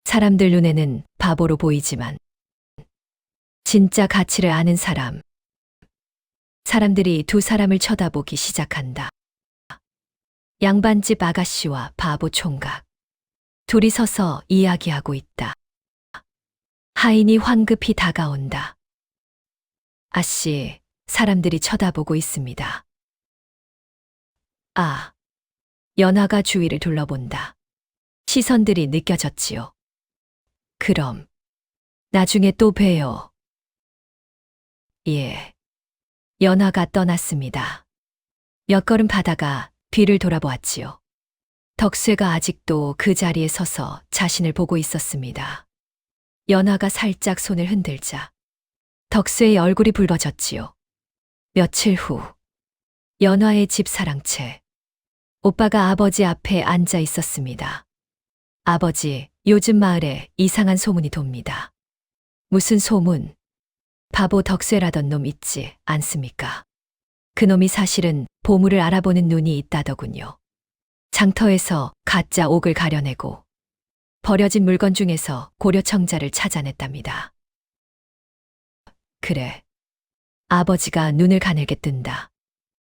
사람들 눈에는 바보로 보이지만 진짜 가치를 아는 사람. 사람들이 두 사람을 쳐다보기 시작한다. 양반집 아가씨와 바보 총각. 둘이 서서 이야기하고 있다. 하인이 황급히 다가온다. 아씨, 사람들이 쳐다보고 있습니다. 아, 연화가 주위를 둘러본다. 시선들이 느껴졌지요. 그럼 나중에 또 봬요. 예. 연화가 떠났습니다. 몇 걸음 가다가 뒤를 돌아보았지요. 덕쇠가 아직도 그 자리에 서서 자신을 보고 있었습니다. 연화가 살짝 손을 흔들자 덕쇠의 얼굴이 붉어졌지요. 며칠 후 연화의 집 사랑채. 오빠가 아버지 앞에 앉아 있었습니다. 아버지, 요즘 마을에 이상한 소문이 돕니다. 무슨 소문? 바보 덕쇠라던 놈 있지 않습니까? 그놈이 사실은 보물을 알아보는 눈이 있다더군요. 장터에서 가짜 옥을 가려내고 버려진 물건 중에서 고려청자를 찾아냈답니다. 그래. 아버지가 눈을 가늘게 뜬다.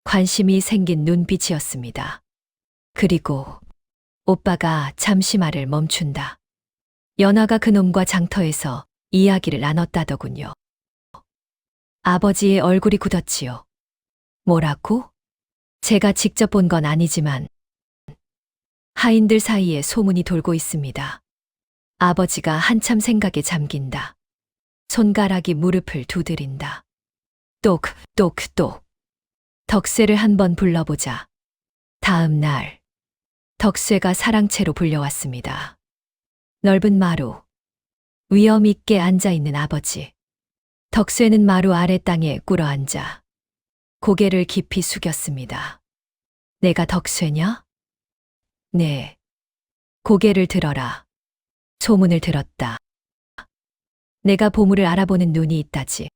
관심이 생긴 눈빛이었습니다. 그리고 오빠가 잠시 말을 멈춘다. 연화가 그놈과 장터에서 이야기를 나눴다더군요. 아버지의 얼굴이 굳었지요. 뭐라고? 제가 직접 본 건 아니지만 하인들 사이에 소문이 돌고 있습니다. 아버지가 한참 생각에 잠긴다. 손가락이 무릎을 두드린다. 똑똑똑. 덕쇠를 한번 불러보자. 다음 날 덕쇠가 사랑채로 불려왔습니다. 넓은 마루. 위험 있게 앉아있는 아버지. 덕쇠는 마루 아래 땅에 꿇어앉아 고개를 깊이 숙였습니다. 내가 덕쇠냐? 네. 고개를 들어라. 소문을 들었다. 내가 보물을 알아보는 눈이 있다지.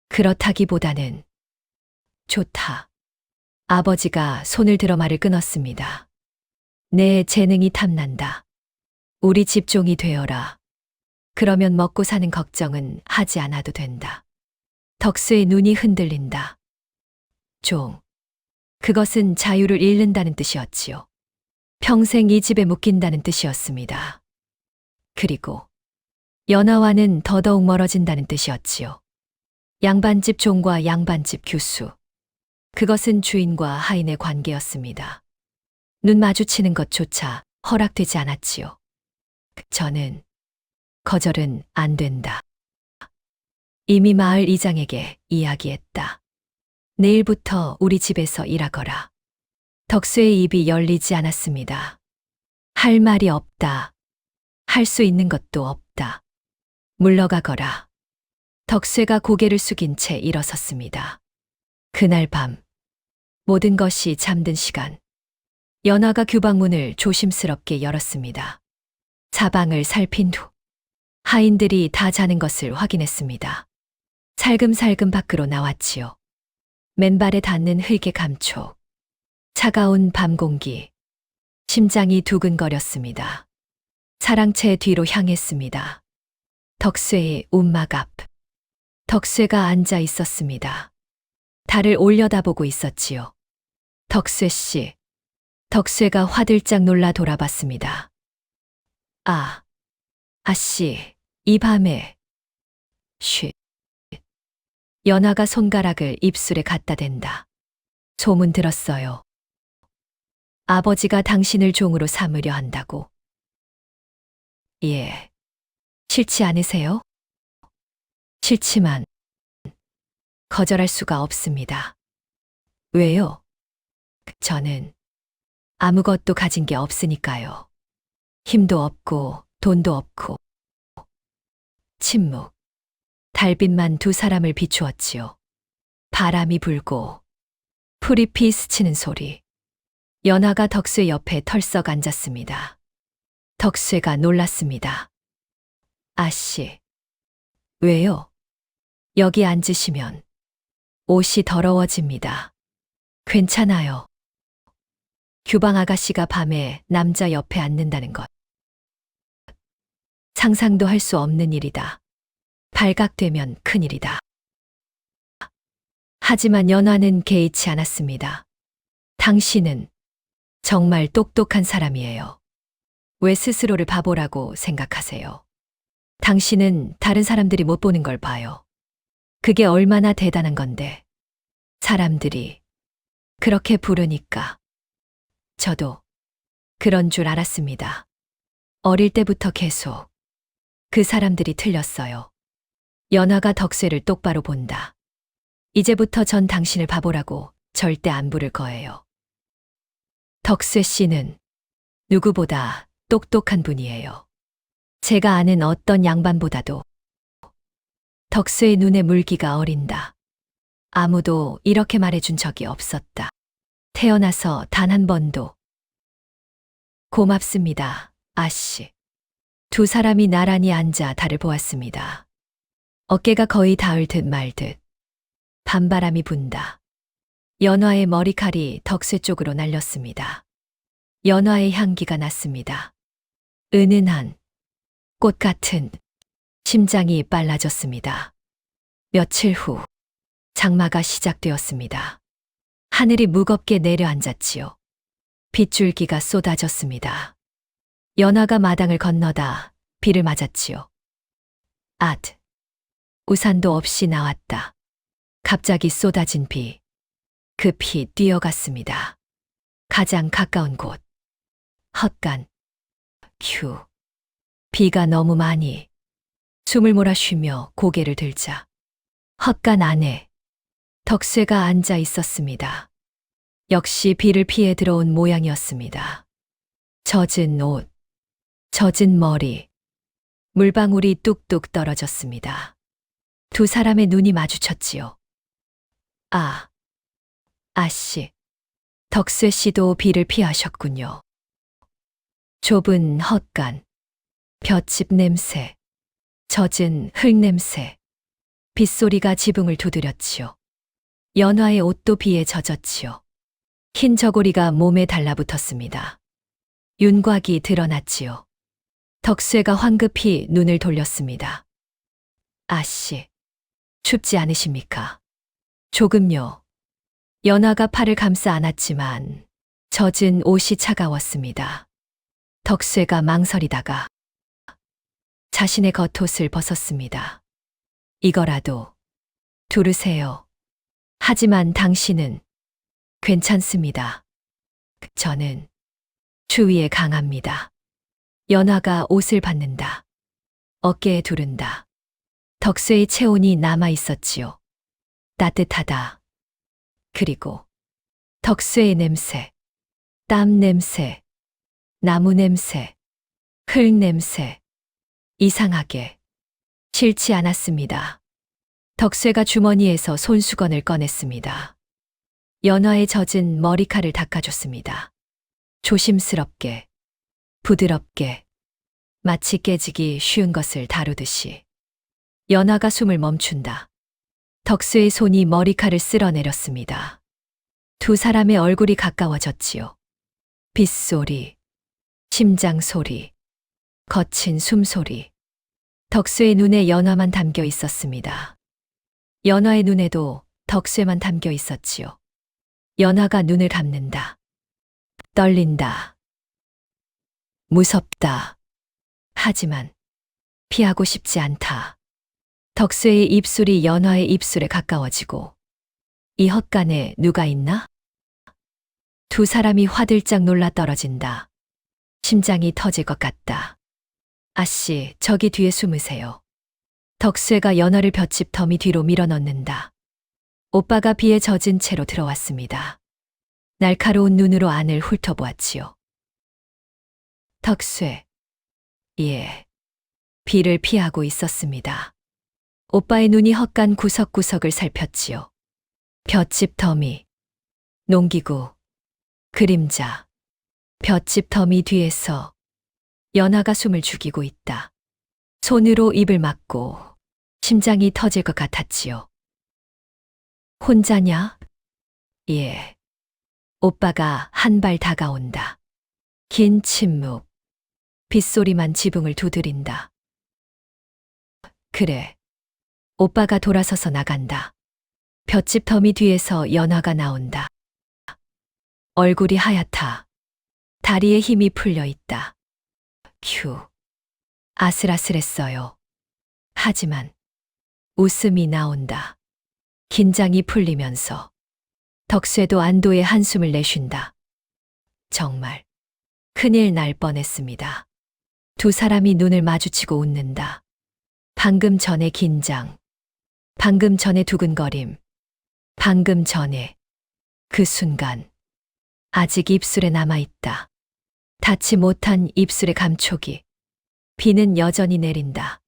그렇다기보다는 좋다. 아버지가 손을 들어 말을 끊었습니다. 내 재능이 탐난다. 우리 집종이 되어라. 그러면 먹고 사는 걱정은 하지 않아도 된다. 덕수의 눈이 흔들린다. 종. 그것은 자유를 잃는다는 뜻이었지요. 평생 이 집에 묶인다는 뜻이었습니다. 그리고 연하와는 더더욱 멀어진다는 뜻이었지요. 양반집 종과 양반집 교수. 그것은 주인과 하인의 관계였습니다. 눈 마주치는 것조차 허락되지 않았지요. 저는 거절은 안 된다. 이미 마을 이장에게 이야기했다. 내일부터 우리 집에서 일하거라. 덕수의 입이 열리지 않았습니다. 할 말이 없다. 할 수 있는 것도 없다. 물러가거라. 덕수가 고개를 숙인 채 일어섰습니다. 그날 밤 모든 것이 잠든 시간. 연화가 규방문을 조심스럽게 열었습니다. 사방을 살핀 후 하인들이 다 자는 것을 확인했습니다. 살금살금 밖으로 나왔지요. 맨발에 닿는 흙의 감촉, 차가운 밤 공기, 심장이 두근거렸습니다. 사랑채 뒤로 향했습니다. 덕쇠의 움막 앞. 덕쇠가 앉아 있었습니다. 달을 올려다보고 있었지요. 덕쇠 씨. 덕쇠가 화들짝 놀라 돌아봤습니다. 아씨, 이 밤에. 쉿. 연화가 손가락을 입술에 갖다 댄다. 소문 들었어요. 아버지가 당신을 종으로 삼으려 한다고. 예. 싫지 않으세요? 싫지만 거절할 수가 없습니다. 왜요? 저는 아무것도 가진 게 없으니까요. 힘도 없고 돈도 없고. 침묵. 달빛만 두 사람을 비추었지요. 바람이 불고 풀이 피스치는 소리. 연화가 덕쇠 옆에 털썩 앉았습니다. 덕쇠가 놀랐습니다. 아씨. 왜요? 여기 앉으시면 옷이 더러워집니다. 괜찮아요. 규방 아가씨가 밤에 남자 옆에 앉는다는 것. 상상도 할 수 없는 일이다. 발각되면 큰일이다. 하지만 연화는 개의치 않았습니다. 당신은 정말 똑똑한 사람이에요. 왜 스스로를 바보라고 생각하세요? 당신은 다른 사람들이 못 보는 걸 봐요. 그게 얼마나 대단한 건데. 사람들이 그렇게 부르니까. 저도 그런 줄 알았습니다. 어릴 때부터 계속 그 사람들이 틀렸어요. 연화가 덕쇠를 똑바로 본다. 이제부터 전 당신을 바보라고 절대 안 부를 거예요. 덕쇠 씨는 누구보다 똑똑한 분이에요. 제가 아는 어떤 양반보다도. 덕쇠의 눈에 물기가 어린다. 아무도 이렇게 말해준 적이 없었다. 태어나서 단 한 번도. 고맙습니다, 아씨. 두 사람이 나란히 앉아 달을 보았습니다. 어깨가 거의 닿을 듯 말 듯. 밤바람이 분다. 연화의 머리칼이 덕쇠 쪽으로 날렸습니다. 연화의 향기가 났습니다. 은은한 꽃 같은. 심장이 빨라졌습니다. 며칠 후 장마가 시작되었습니다. 하늘이 무겁게 내려앉았지요. 빗줄기가 쏟아졌습니다. 연화가 마당을 건너다 비를 맞았지요. 우산도 없이 나왔다. 갑자기 쏟아진 비. 급히 뛰어갔습니다. 가장 가까운 곳. 헛간. 비가 너무 많이. 숨을 몰아쉬며 고개를 들자. 헛간 안에 덕쇠가 앉아 있었습니다. 역시 비를 피해 들어온 모양이었습니다. 젖은 옷, 젖은 머리, 물방울이 뚝뚝 떨어졌습니다. 두 사람의 눈이 마주쳤지요. 아씨. 덕쇠 씨도 비를 피하셨군요. 좁은 헛간, 볏짚 냄새, 젖은 흙 냄새, 빗소리가 지붕을 두드렸지요. 연화의 옷도 비에 젖었지요. 흰 저고리가 몸에 달라붙었습니다. 윤곽이 드러났지요. 덕쇠가 황급히 눈을 돌렸습니다. 아씨, 춥지 않으십니까? 조금요. 연화가 팔을 감싸 안았지만 젖은 옷이 차가웠습니다. 덕쇠가 망설이다가 자신의 겉옷을 벗었습니다. 이거라도 두르세요. 하지만 당신은 괜찮습니다. 저는 주위에 강합니다. 연화가 옷을 받는다. 어깨에 두른다. 덕수의 체온이 남아 있었지요. 따뜻하다. 그리고 덕수의 냄새, 땀 냄새, 나무 냄새, 흙 냄새. 이상하게 싫지 않았습니다. 덕수가 주머니에서 손수건을 꺼냈습니다. 연화의 젖은 머리칼을 닦아줬습니다. 조심스럽게, 부드럽게, 마치 깨지기 쉬운 것을 다루듯이. 연화가 숨을 멈춘다. 덕수의 손이 머리칼을 쓸어내렸습니다. 두 사람의 얼굴이 가까워졌지요. 빗소리, 심장 소리, 거친 숨소리. 덕수의 눈에 연화만 담겨 있었습니다. 연화의 눈에도 덕수에만 담겨 있었지요. 연화가 눈을 감는다. 떨린다. 무섭다. 하지만 피하고 싶지 않다. 덕수의 입술이 연화의 입술에 가까워지고 이 헛간에 누가 있나? 두 사람이 화들짝 놀라 떨어진다. 심장이 터질 것 같다. 아씨, 저기 뒤에 숨으세요. 덕수가 연화를 볏짚 더미 뒤로 밀어넣는다. 오빠가 비에 젖은 채로 들어왔습니다. 날카로운 눈으로 안을 훑어보았지요. 덕수, 예, 비를 피하고 있었습니다. 오빠의 눈이 헛간 구석구석을 살폈지요. 볏짚 더미, 농기구, 그림자. 볏짚 더미 뒤에서 연화가 숨을 죽이고 있다. 손으로 입을 막고 심장이 터질 것 같았지요. 혼자냐? 예. 오빠가 한 발 다가온다. 긴 침묵. 빗소리만 지붕을 두드린다. 그래. 오빠가 돌아서서 나간다. 볏짚 더미 뒤에서 연화가 나온다. 얼굴이 하얗다. 다리에 힘이 풀려 있다. 휴. 아슬아슬했어요. 하지만 웃음이 나온다. 긴장이 풀리면서 덕수도 안도의 한숨을 내쉰다. 정말 큰일 날 뻔했습니다. 두 사람이 눈을 마주치고 웃는다. 방금 전의 긴장, 방금 전의 두근거림, 방금 전에 그 순간. 아직 입술에 남아있다. 닿지 못한 입술의 감촉이. 비는 여전히 내린다.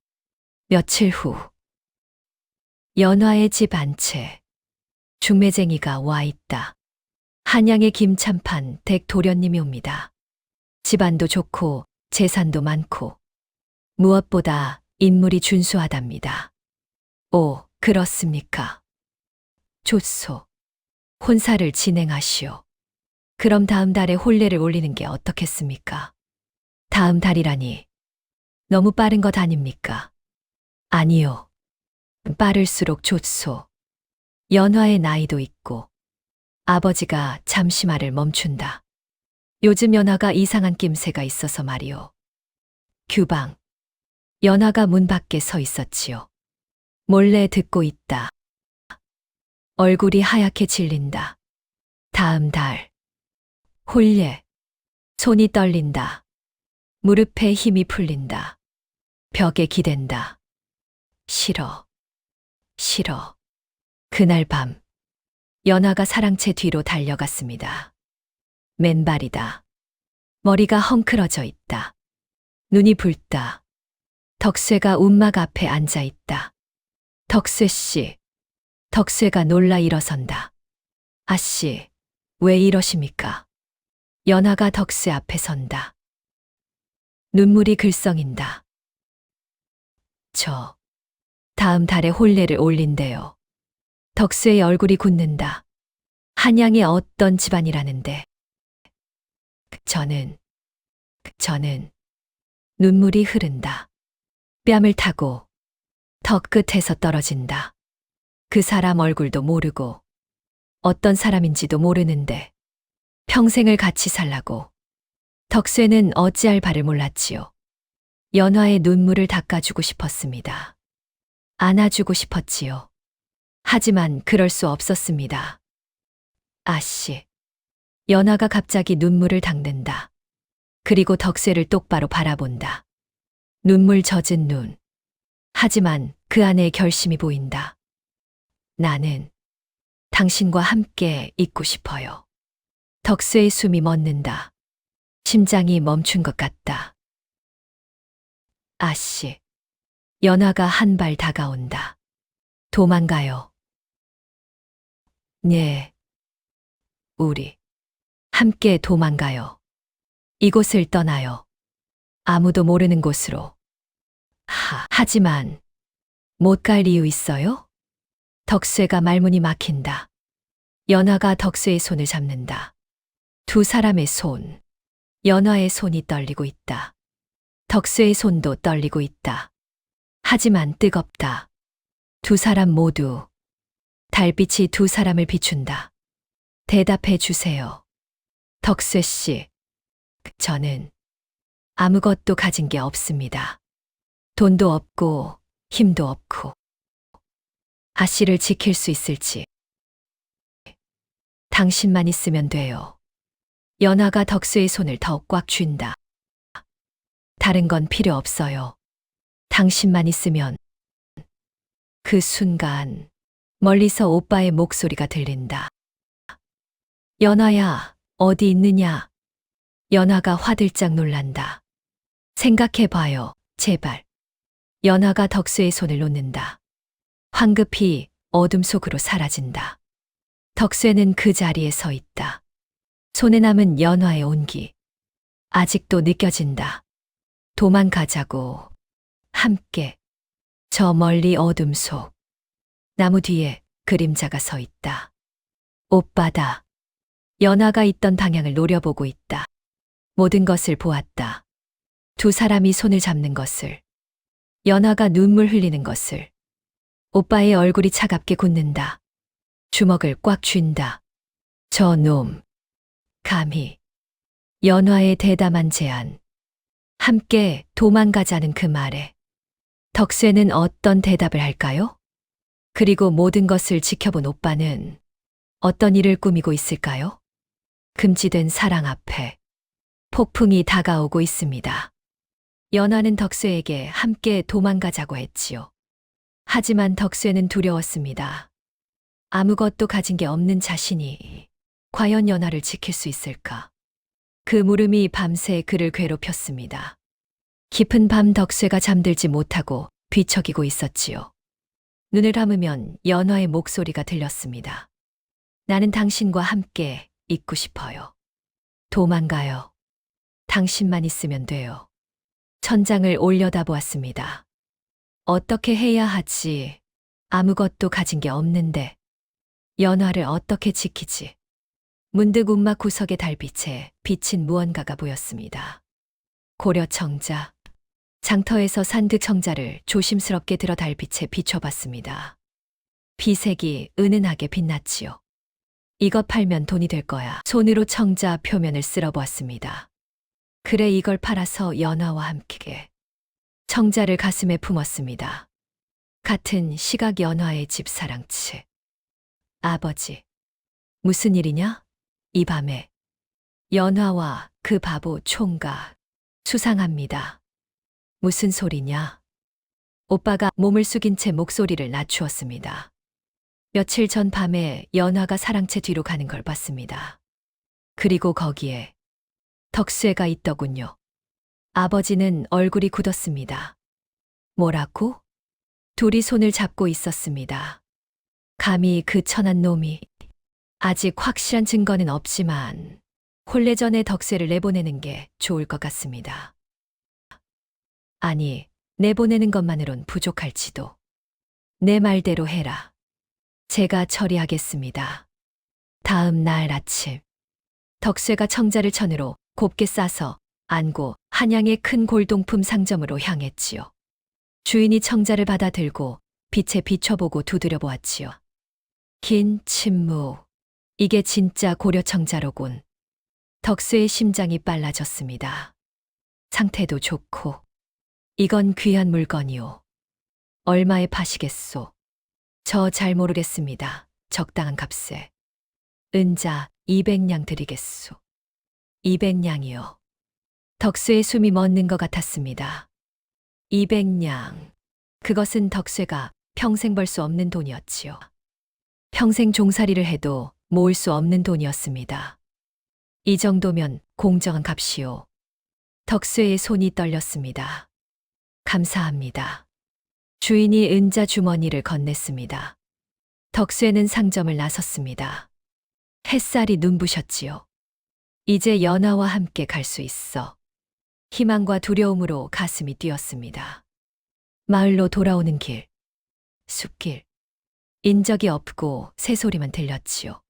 며칠 후. 연화의 집 안채. 중매쟁이가 와 있다. 한양의 김참판 댁 도련님이 옵니다. 집안도 좋고 재산도 많고 무엇보다 인물이 준수하답니다. 오, 그렇습니까? 좋소. 혼사를 진행하시오. 그럼 다음 달에 혼례를 올리는 게 어떻겠습니까? 다음 달이라니 너무 빠른 것 아닙니까? 아니요. 빠를수록 좋소. 연화의 나이도 있고 아버지가 잠시 말을 멈춘다. 요즘 연화가 이상한 낌새가 있어서 말이오. 규방. 연화가 문 밖에 서 있었지요. 몰래 듣고 있다. 얼굴이 하얗게 질린다. 다음 달. 혼례. 손이 떨린다. 무릎에 힘이 풀린다. 벽에 기댄다. 싫어. 싫어. 그날 밤. 연화가 사랑채 뒤로 달려갔습니다. 맨발이다. 머리가 헝클어져 있다. 눈이 붉다. 덕수가 움막 앞에 앉아 있다. 덕수 씨. 덕수가 놀라 일어선다. 아씨, 왜 이러십니까? 연화가 덕수 앞에 선다. 눈물이 글썽인다. 저 다음 달에 혼례를 올린대요. 덕수의 얼굴이 굳는다. 한양의 어떤 집안이라는데. 저는 눈물이 흐른다. 뺨을 타고 턱 끝에서 떨어진다. 그 사람 얼굴도 모르고 어떤 사람인지도 모르는데 평생을 같이 살라고. 덕수는 어찌할 바를 몰랐지요. 연화의 눈물을 닦아주고 싶었습니다. 안아주고 싶었지요. 하지만 그럴 수 없었습니다. 아씨. 연화가 갑자기 눈물을 닦는다. 그리고 덕세를 똑바로 바라본다. 눈물 젖은 눈. 하지만 그 안에 결심이 보인다. 나는 당신과 함께 있고 싶어요. 덕세의 숨이 멎는다. 심장이 멈춘 것 같다. 아씨. 연화가 한 발 다가온다. 도망가요. 네. 우리 함께 도망가요. 이곳을 떠나요. 아무도 모르는 곳으로. 하지만 못 갈 이유 있어요? 덕세가 말문이 막힌다. 연화가 덕세의 손을 잡는다. 두 사람의 손. 연화의 손이 떨리고 있다. 덕세의 손도 떨리고 있다. 하지만 뜨겁다. 두 사람 모두 달빛이 두 사람을 비춘다. 대답해 주세요. 덕세 씨. 저는 아무것도 가진 게 없습니다. 돈도 없고 힘도 없고. 아씨를 지킬 수 있을지. 당신만 있으면 돼요. 연화가 덕수의 손을 더욱 꽉 쥔다. 다른 건 필요 없어요. 당신만 있으면. 그 순간 멀리서 오빠의 목소리가 들린다. 연화야, 어디 있느냐? 연화가 화들짝 놀란다. 생각해봐요, 제발. 연화가 덕수의 손을 놓는다. 황급히 어둠 속으로 사라진다. 덕수는 그 자리에 서 있다. 손에 남은 연화의 온기. 아직도 느껴진다. 도망가자고. 함께. 저 멀리 어둠 속. 나무 뒤에 그림자가 서 있다. 오빠다. 연화가 있던 방향을 노려보고 있다. 모든 것을 보았다. 두 사람이 손을 잡는 것을. 연화가 눈물 흘리는 것을. 오빠의 얼굴이 차갑게 굳는다. 주먹을 꽉 쥔다. 저 놈. 감히. 연화의 대담한 제안. 함께 도망가자는 그 말에. 덕쇠는 어떤 대답을 할까요? 그리고 모든 것을 지켜본 오빠는 어떤 일을 꾸미고 있을까요? 금지된 사랑 앞에 폭풍이 다가오고 있습니다. 연화는 덕쇠에게 함께 도망가자고 했지요. 하지만 덕쇠는 두려웠습니다. 아무것도 가진 게 없는 자신이 과연 연화를 지킬 수 있을까? 그 물음이 밤새 그를 괴롭혔습니다. 깊은 밤 덕쇠가 잠들지 못하고 뒤척이고 있었지요. 눈을 감으면 연화의 목소리가 들렸습니다. 나는 당신과 함께 있고 싶어요. 도망가요. 당신만 있으면 돼요. 천장을 올려다보았습니다. 어떻게 해야 하지? 아무것도 가진 게 없는데. 연화를 어떻게 지키지? 문득 움막 구석의 달빛에 비친 무언가가 보였습니다. 고려 청자. 장터에서 산 그 청자를 조심스럽게 들어 달빛에 비춰봤습니다. 비색이 은은하게 빛났지요. 이것 팔면 돈이 될 거야. 손으로 청자 표면을 쓸어보았습니다. 그래, 이걸 팔아서 연화와 함께. 청자를 가슴에 품었습니다. 같은 시각 연화의 집사랑치. 아버지. 무슨 일이냐? 이 밤에. 연화와 그 바보 총각. 수상합니다. 무슨 소리냐? 오빠가 몸을 숙인 채 목소리를 낮추었습니다. 며칠 전 밤에 연화가 사랑채 뒤로 가는 걸 봤습니다. 그리고 거기에 덕쇠가 있더군요. 아버지는 얼굴이 굳었습니다. 뭐라고? 둘이 손을 잡고 있었습니다. 감히 그 천한 놈이. 아직 확실한 증거는 없지만 혼례 전에 덕쇠를 내보내는 게 좋을 것 같습니다. 아니, 내보내는 것만으론 부족할지도. 내 말대로 해라. 제가 처리하겠습니다. 다음 날 아침, 덕쇠가 청자를 천으로 곱게 싸서 안고 한양의 큰 골동품 상점으로 향했지요. 주인이 청자를 받아 들고 빛에 비춰보고 두드려 보았지요. 긴 침묵. 이게 진짜 고려 청자로군. 덕쇠의 심장이 빨라졌습니다. 상태도 좋고 이건 귀한 물건이오. 얼마에 파시겠소? 저 잘 모르겠습니다. 적당한 값에. 은자 200냥 드리겠소. 200냥이요. 덕수의 숨이 멎는 것 같았습니다. 200냥. 그것은 덕수가 평생 벌 수 없는 돈이었지요. 평생 종살이를 해도 모을 수 없는 돈이었습니다. 이 정도면 공정한 값이요. 덕수의 손이 떨렸습니다. 감사합니다. 주인이 은자 주머니를 건넸습니다. 덕수에는 상점을 나섰습니다. 햇살이 눈부셨지요. 이제 연화와 함께 갈 수 있어. 희망과 두려움으로 가슴이 뛰었습니다. 마을로 돌아오는 길, 숲길. 인적이 없고 새소리만 들렸지요.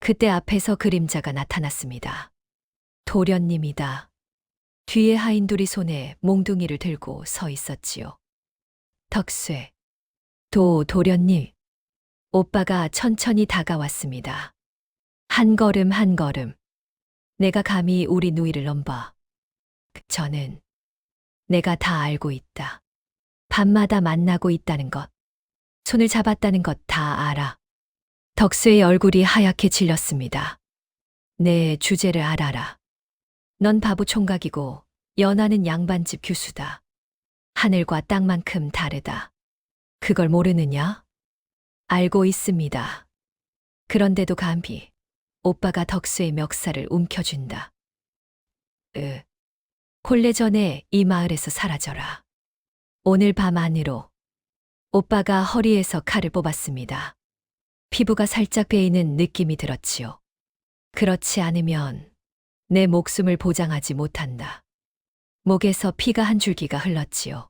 그때 앞에서 그림자가 나타났습니다. 도련님이다. 뒤에 하인둘이 손에 몽둥이를 들고 서 있었지요. 덕쇠, 도련님. 오빠가 천천히 다가왔습니다. 한 걸음 한 걸음. 내가 감히 우리 누이를 넘봐. 저는 내가 다 알고 있다. 밤마다 만나고 있다는 것. 손을 잡았다는 것 다 알아. 덕수의 얼굴이 하얗게 질렸습니다. 내 주제를 알아라. 넌 바보 총각이고 연하는 양반집 규수다. 하늘과 땅만큼 다르다. 그걸 모르느냐? 알고 있습니다. 그런데도 감히 오빠가 덕수의 멱살을 움켜쥔다. 혼례 전에 이 마을에서 사라져라. 오늘 밤 안으로. 오빠가 허리에서 칼을 뽑았습니다. 피부가 살짝 베이는 느낌이 들었지요. 그렇지 않으면 내 목숨을 보장하지 못한다. 목에서 피가 한 줄기가 흘렀지요.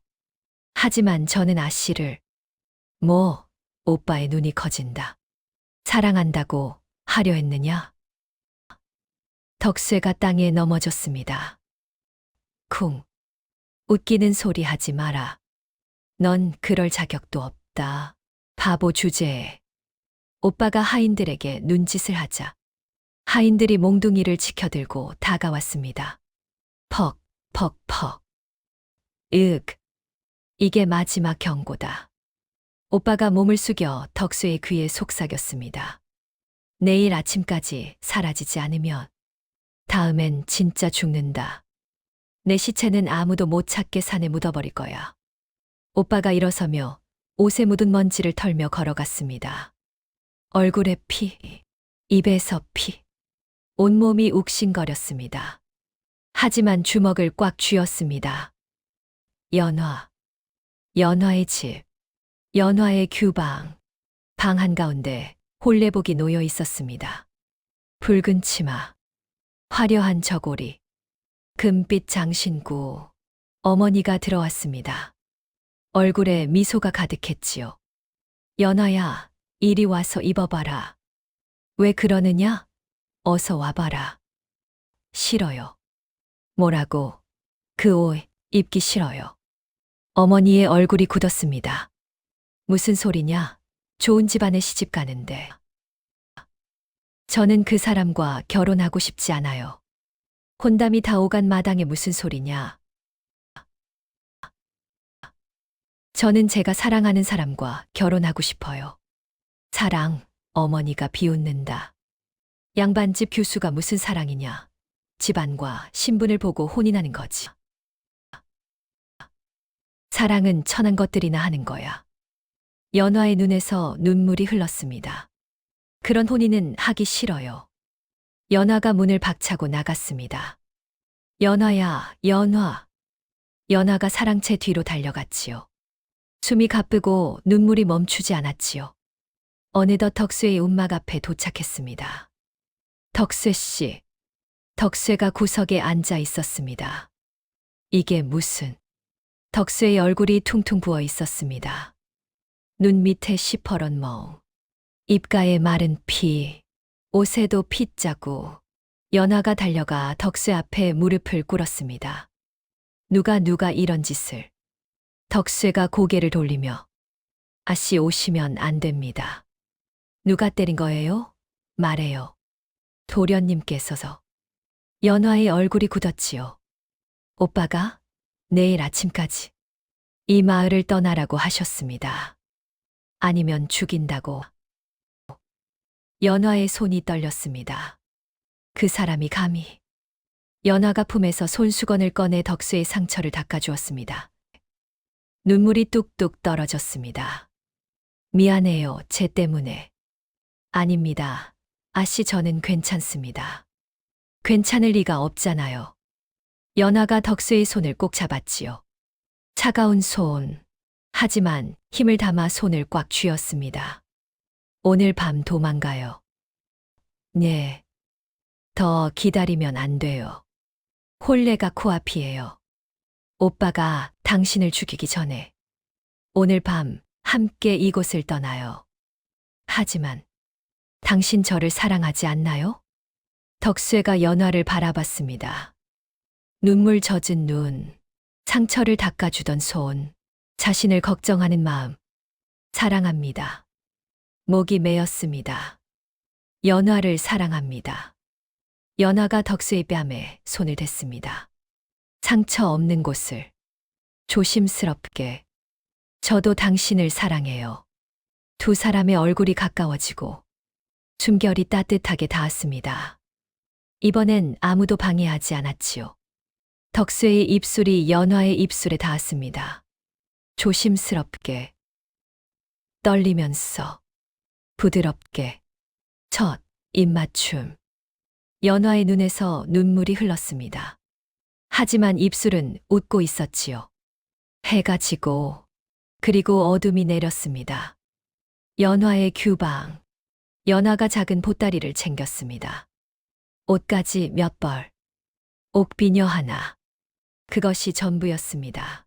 하지만 저는 아씨를 오빠의 눈이 커진다. 사랑한다고 하려 했느냐? 덕쇠가 땅에 넘어졌습니다. 쿵. 웃기는 소리 하지 마라. 넌 그럴 자격도 없다. 바보 주제에. 오빠가 하인들에게 눈짓을 하자. 하인들이 몽둥이를 치켜들고 다가왔습니다. 퍽, 퍽, 퍽. 이게 마지막 경고다. 오빠가 몸을 숙여 덕수의 귀에 속삭였습니다. 내일 아침까지 사라지지 않으면 다음엔 진짜 죽는다. 내 시체는 아무도 못 찾게 산에 묻어버릴 거야. 오빠가 일어서며 옷에 묻은 먼지를 털며 걸어갔습니다. 얼굴에 피, 입에서 피, 온몸이 욱신거렸습니다. 하지만 주먹을 꽉 쥐었습니다. 연화의 집, 연화의 규방, 방 한가운데 홀레복이 놓여 있었습니다. 붉은 치마, 화려한 저고리, 금빛 장신구, 어머니가 들어왔습니다. 얼굴에 미소가 가득했지요. 연화야, 이리 와서 입어봐라. 왜 그러느냐? 어서 와봐라. 싫어요. 뭐라고? 그 옷 입기 싫어요. 어머니의 얼굴이 굳었습니다. 무슨 소리냐? 좋은 집안에 시집 가는데. 저는 그 사람과 결혼하고 싶지 않아요. 혼담이 다 오간 마당에 무슨 소리냐? 저는 제가 사랑하는 사람과 결혼하고 싶어요. 사랑, 어머니가 비웃는다. 양반집 규수가 무슨 사랑이냐? 집안과 신분을 보고 혼인하는 거지. 사랑은 천한 것들이나 하는 거야. 연화의 눈에서 눈물이 흘렀습니다. 그런 혼인은 하기 싫어요. 연화가 문을 박차고 나갔습니다. 연화야, 연화. 연화가 사랑채 뒤로 달려갔지요. 숨이 가쁘고 눈물이 멈추지 않았지요. 어느덧 덕수의 움막 앞에 도착했습니다. 덕쇠 씨. 덕쇠가 구석에 앉아 있었습니다. 이게 무슨... 덕쇠의 얼굴이 퉁퉁 부어 있었습니다. 눈 밑에 시퍼런 멍, 입가에 마른 피, 옷에도 핏자국. 연화가 달려가 덕쇠 앞에 무릎을 꿇었습니다. 누가 이런 짓을. 덕쇠가 고개를 돌리며 아씨 오시면 안 됩니다. 누가 때린 거예요? 말해요. 도련님께서서. 연화의 얼굴이 굳었지요. 오빠가? 내일 아침까지. 이 마을을 떠나라고 하셨습니다. 아니면 죽인다고. 연화의 손이 떨렸습니다. 그 사람이 감히. 연화가 품에서 손수건을 꺼내 덕수의 상처를 닦아주었습니다. 눈물이 뚝뚝 떨어졌습니다. 미안해요, 제 때문에. 아닙니다. 아씨, 저는 괜찮습니다. 괜찮을 리가 없잖아요. 연화가 덕수의 손을 꼭 잡았지요. 차가운 손. 하지만 힘을 담아 손을 꽉 쥐었습니다. 오늘 밤 도망가요. 네. 더 기다리면 안 돼요. 홀레가 코앞이에요. 오빠가 당신을 죽이기 전에 오늘 밤 함께 이곳을 떠나요. 하지만 당신 저를 사랑하지 않나요? 덕수가 연화를 바라봤습니다. 눈물 젖은 눈, 상처를 닦아주던 손, 자신을 걱정하는 마음. 사랑합니다. 목이 메었습니다. 연화를 사랑합니다. 연화가 덕수의 뺨에 손을 댔습니다. 상처 없는 곳을 조심스럽게. 저도 당신을 사랑해요. 두 사람의 얼굴이 가까워지고 숨결이 따뜻하게 닿았습니다. 이번엔 아무도 방해하지 않았지요. 덕수의 입술이 연화의 입술에 닿았습니다. 조심스럽게, 떨리면서, 부드럽게, 첫 입맞춤. 연화의 눈에서 눈물이 흘렀습니다. 하지만 입술은 웃고 있었지요. 해가 지고, 그리고 어둠이 내렸습니다. 연화의 규방. 연화가 작은 보따리를 챙겼습니다. 옷가지 몇 벌, 옥비녀 하나. 그것이 전부였습니다.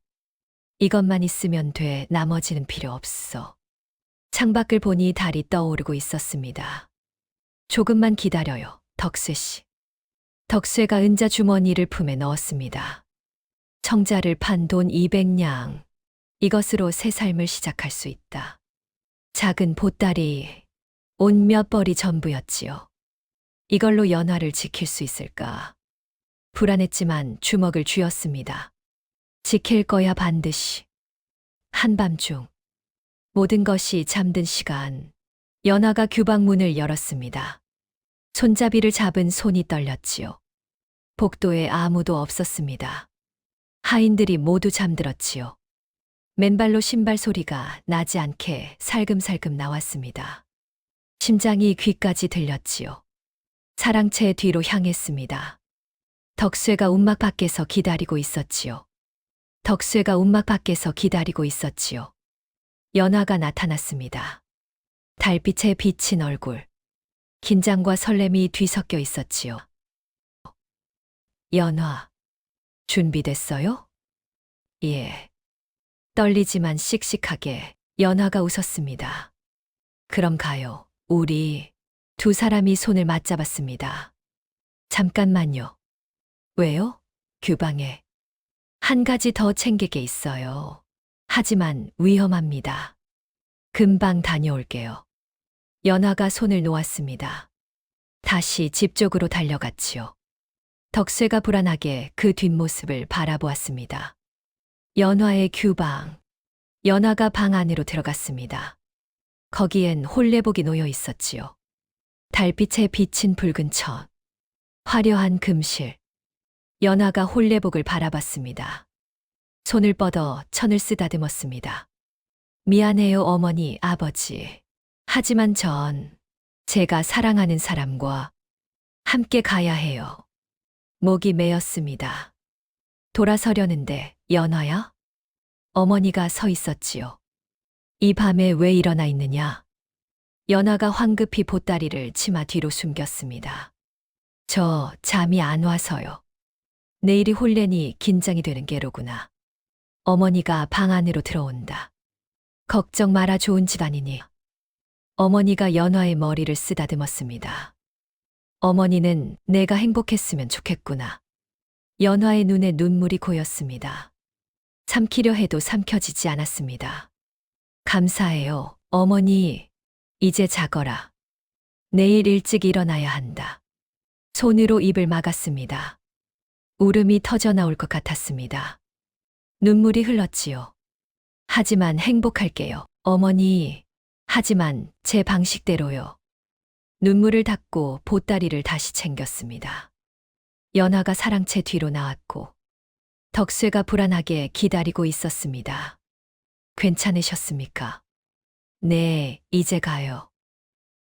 이것만 있으면 돼, 나머지는 필요 없어. 창밖을 보니 달이 떠오르고 있었습니다. 조금만 기다려요, 덕수씨. 덕수가 은자 주머니를 품에 넣었습니다. 청자를 판 돈 200냥. 이것으로 새 삶을 시작할 수 있다. 작은 보따리, 옷 몇 벌이 전부였지요. 이걸로 연화를 지킬 수 있을까? 불안했지만 주먹을 쥐었습니다. 지킬 거야, 반드시. 한밤중 모든 것이 잠든 시간, 연화가 규방문을 열었습니다. 손잡이를 잡은 손이 떨렸지요. 복도에 아무도 없었습니다. 하인들이 모두 잠들었지요. 맨발로 신발 소리가 나지 않게 살금살금 나왔습니다. 심장이 귀까지 들렸지요. 사랑채 뒤로 향했습니다. 덕수가 움막 밖에서 기다리고 있었지요. 덕수가 움막 밖에서 기다리고 있었지요. 연화가 나타났습니다. 달빛에 비친 얼굴. 긴장과 설렘이 뒤섞여 있었지요. 연화, 준비됐어요? 예. 떨리지만 씩씩하게 연화가 웃었습니다. 그럼 가요. 우리. 두 사람이 손을 맞잡았습니다. 잠깐만요. 왜요? 규방에. 한 가지 더 챙길 게 있어요. 하지만 위험합니다. 금방 다녀올게요. 연화가 손을 놓았습니다. 다시 집 쪽으로 달려갔지요. 덕수가 불안하게 그 뒷모습을 바라보았습니다. 연화의 규방. 연화가 방 안으로 들어갔습니다. 거기엔 홀레복이 놓여 있었지요. 달빛에 비친 붉은 천. 화려한 금실. 연화가 홀레복을 바라봤습니다. 손을 뻗어 천을 쓰다듬었습니다. 미안해요, 어머니, 아버지. 하지만 전 제가 사랑하는 사람과 함께 가야 해요. 목이 메었습니다. 돌아서려는데 연화야? 어머니가 서 있었지요. 이 밤에 왜 일어나 있느냐? 연화가 황급히 보따리를 치마 뒤로 숨겼습니다. 저 잠이 안 와서요. 내일이 홀레니 긴장이 되는 게로구나. 어머니가 방 안으로 들어온다. 걱정 마라, 좋은 짓 아니니. 어머니가 연화의 머리를 쓰다듬었습니다. 어머니는 내가 행복했으면 좋겠구나. 연화의 눈에 눈물이 고였습니다. 삼키려 해도 삼켜지지 않았습니다. 감사해요, 어머니. 이제 자거라. 내일 일찍 일어나야 한다. 손으로 입을 막았습니다. 울음이 터져 나올 것 같았습니다. 눈물이 흘렀지요. 하지만 행복할게요. 어머니, 하지만 제 방식대로요. 눈물을 닦고 보따리를 다시 챙겼습니다. 연화가 사랑채 뒤로 나왔고 덕쇠가 불안하게 기다리고 있었습니다. 괜찮으셨습니까? 네, 이제 가요.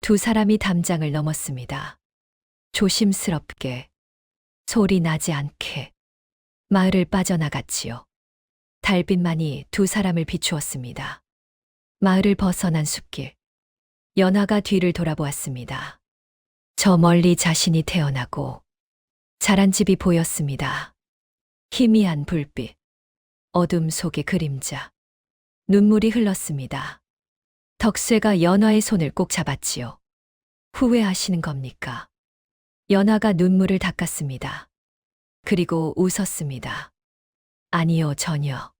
두 사람이 담장을 넘었습니다. 조심스럽게, 소리 나지 않게 마을을 빠져나갔지요. 달빛만이 두 사람을 비추었습니다. 마을을 벗어난 숲길. 연화가 뒤를 돌아보았습니다. 저 멀리 자신이 태어나고 자란 집이 보였습니다. 희미한 불빛, 어둠 속의 그림자, 눈물이 흘렀습니다. 덕쇠가 연화의 손을 꼭 잡았지요. 후회하시는 겁니까? 연화가 눈물을 닦았습니다. 그리고 웃었습니다. 아니요, 전혀.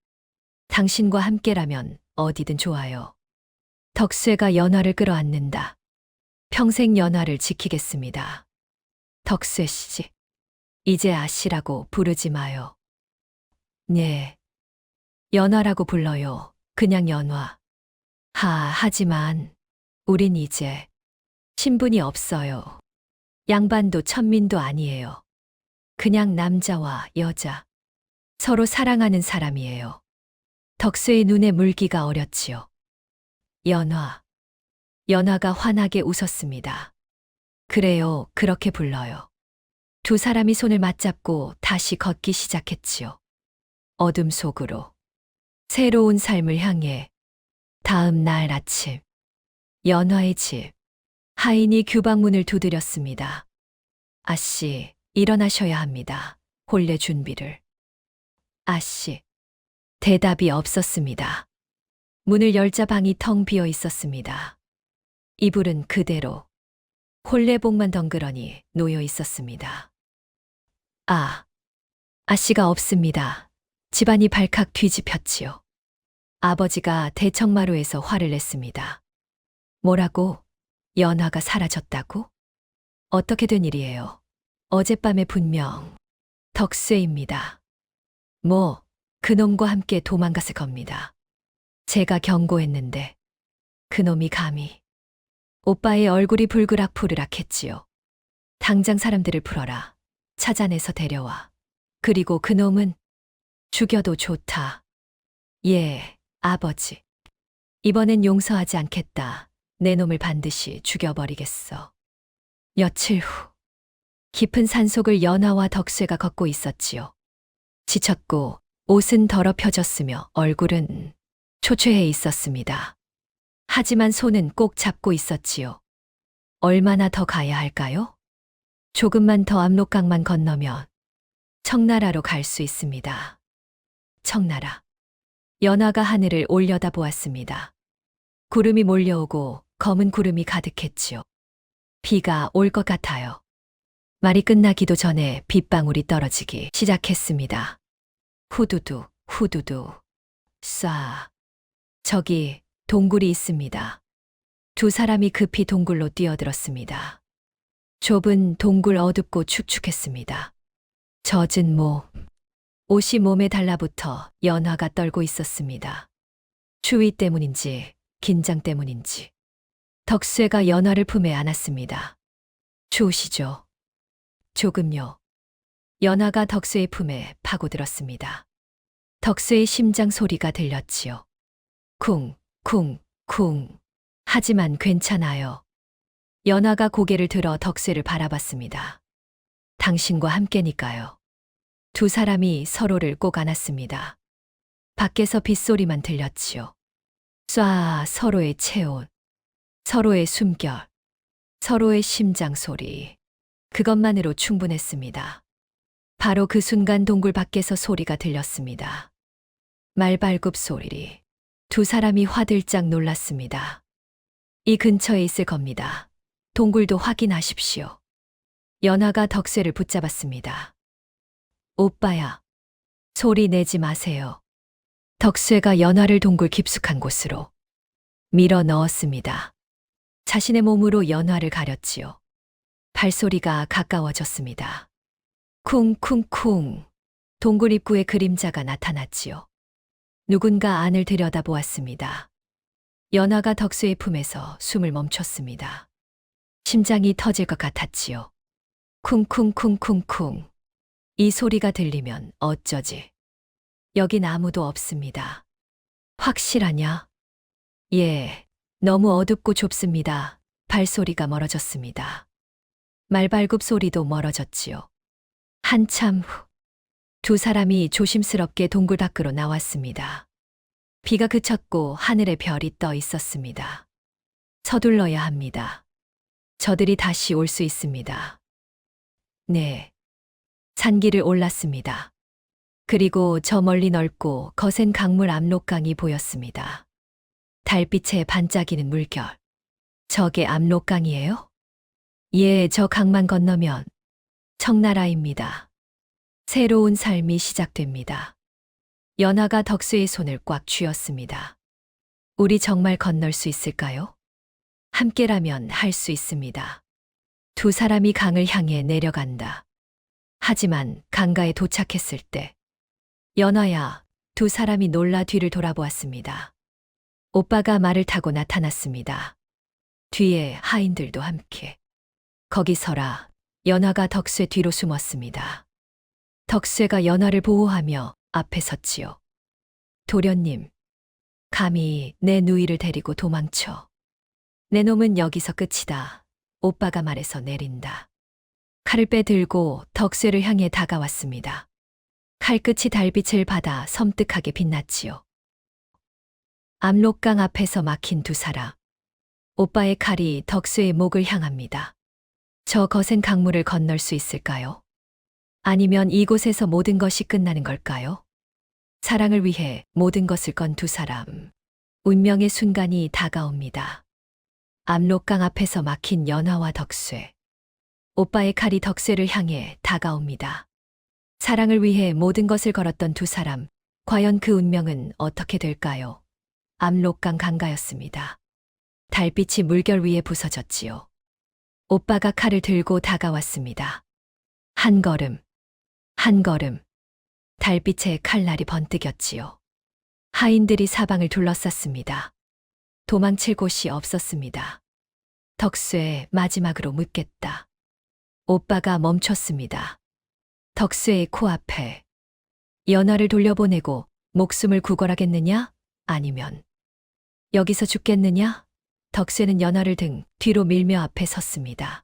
당신과 함께라면 어디든 좋아요. 덕쇠가 연화를 끌어안는다. 평생 연화를 지키겠습니다. 덕쇠 씨, 이제 아씨라고 부르지 마요. 네. 연화라고 불러요. 그냥 연화. 하지만 우린 이제 신분이 없어요. 양반도 천민도 아니에요. 그냥 남자와 여자. 서로 사랑하는 사람이에요. 덕쇠의 눈에 물기가 어렸지요. 연화가 환하게 웃었습니다. 그래요, 그렇게 불러요. 두 사람이 손을 맞잡고 다시 걷기 시작했지요. 어둠 속으로. 새로운 삶을 향해. 다음 날 아침. 연화의 집. 하인이 규방문을 두드렸습니다. 아씨, 일어나셔야 합니다. 혼례 준비를. 아씨. 대답이 없었습니다. 문을 열자 방이 텅 비어 있었습니다. 이불은 그대로. 혼례복만 덩그러니 놓여 있었습니다. 아씨가 없습니다. 집안이 발칵 뒤집혔지요. 아버지가 대청마루에서 화를 냈습니다. 뭐라고? 연화가 사라졌다고? 어떻게 된 일이에요? 어젯밤에 분명 덕쇠입니다. 그놈과 함께 도망갔을 겁니다. 제가 경고했는데 그놈이 감히. 오빠의 얼굴이 불그락푸르락 했지요. 당장 사람들을 풀어라. 찾아내서 데려와. 그리고 그놈은 죽여도 좋다. 예, 아버지. 이번엔 용서하지 않겠다. 내 놈을 반드시 죽여버리겠어. 며칠 후. 깊은 산속을 연화와 덕쇠가 걷고 있었지요. 지쳤고 옷은 더럽혀졌으며 얼굴은 초췌해 있었습니다. 하지만 손은 꼭 잡고 있었지요. 얼마나 더 가야 할까요? 조금만 더 압록강만 건너면 청나라로 갈 수 있습니다. 청나라. 연화가 하늘을 올려다 보았습니다. 구름이 몰려오고 검은 구름이 가득했지요. 비가 올 것 같아요. 말이 끝나기도 전에 빗방울이 떨어지기 시작했습니다. 후두두, 후두두, 쏴. 저기 동굴이 있습니다. 두 사람이 급히 동굴로 뛰어들었습니다. 좁은 동굴 어둡고 축축했습니다. 젖은 옷이 몸에 달라붙어 연화가 떨고 있었습니다. 추위 때문인지 긴장 때문인지 덕쇠가 연화를 품에 안았습니다. 추우시죠? 조금요. 연화가 덕쇠의 품에 파고들었습니다. 덕쇠의 심장 소리가 들렸지요. 쿵, 쿵, 쿵. 하지만 괜찮아요. 연화가 고개를 들어 덕쇠를 바라봤습니다. 당신과 함께니까요. 두 사람이 서로를 꼭 안았습니다. 밖에서 빗소리만 들렸지요. 쏴, 서로의 체온, 서로의 숨결, 서로의 심장 소리. 그것만으로 충분했습니다. 바로 그 순간 동굴 밖에서 소리가 들렸습니다. 말발굽 소리. 두 사람이 화들짝 놀랐습니다. 이 근처에 있을 겁니다. 동굴도 확인하십시오. 연화가 덕쇠를 붙잡았습니다. 오빠야. 소리 내지 마세요. 덕쇠가 연화를 동굴 깊숙한 곳으로 밀어 넣었습니다. 자신의 몸으로 연화를 가렸지요. 발소리가 가까워졌습니다. 쿵쿵쿵. 동굴 입구에 그림자가 나타났지요. 누군가 안을 들여다보았습니다. 연화가 덕수의 품에서 숨을 멈췄습니다. 심장이 터질 것 같았지요. 쿵쿵쿵쿵쿵. 이 소리가 들리면 어쩌지? 여긴 아무도 없습니다. 확실하냐? 예, 너무 어둡고 좁습니다. 발소리가 멀어졌습니다. 말발굽 소리도 멀어졌지요. 한참 후, 두 사람이 조심스럽게 동굴 밖으로 나왔습니다. 비가 그쳤고 하늘에 별이 떠 있었습니다. 서둘러야 합니다. 저들이 다시 올 수 있습니다. 네. 산길을 올랐습니다. 그리고 저 멀리 넓고 거센 강물 압록강이 보였습니다. 달빛에 반짝이는 물결. 저게 압록강이에요? 예, 저 강만 건너면 청나라입니다. 새로운 삶이 시작됩니다. 연화가 덕수의 손을 꽉 쥐었습니다. 우리 정말 건널 수 있을까요? 함께라면 할 수 있습니다. 두 사람이 강을 향해 내려간다. 하지만 강가에 도착했을 때 연화야, 두 사람이 놀라 뒤를 돌아보았습니다. 오빠가 말을 타고 나타났습니다. 뒤에 하인들도 함께. 거기 서라. 연화가 덕쇠 뒤로 숨었습니다. 덕쇠가 연화를 보호하며 앞에 섰지요. 도련님, 감히 내 누이를 데리고 도망쳐. 내 놈은 여기서 끝이다. 오빠가 말해서 내린다. 칼을 빼들고 덕쇠를 향해 다가왔습니다. 칼끝이 달빛을 받아 섬뜩하게 빛났지요. 압록강 앞에서 막힌 두 사람. 오빠의 칼이 덕쇠의 목을 향합니다. 저 거센 강물을 건널 수 있을까요? 아니면 이곳에서 모든 것이 끝나는 걸까요? 사랑을 위해 모든 것을 건 두 사람. 운명의 순간이 다가옵니다. 압록강 앞에서 막힌 연화와 덕쇠. 오빠의 칼이 덕쇠를 향해 다가옵니다. 사랑을 위해 모든 것을 걸었던 두 사람. 과연 그 운명은 어떻게 될까요? 압록강 강가였습니다. 달빛이 물결 위에 부서졌지요. 오빠가 칼을 들고 다가왔습니다. 한 걸음, 한 걸음. 달빛에 칼날이 번뜩였지요. 하인들이 사방을 둘러쌌습니다. 도망칠 곳이 없었습니다. 덕쇠 마지막으로 묻겠다. 오빠가 멈췄습니다. 덕쇠의 코앞에 연화를 돌려보내고 목숨을 구걸하겠느냐? 아니면 여기서 죽겠느냐? 덕쇠는 연화를 등 뒤로 밀며 앞에 섰습니다.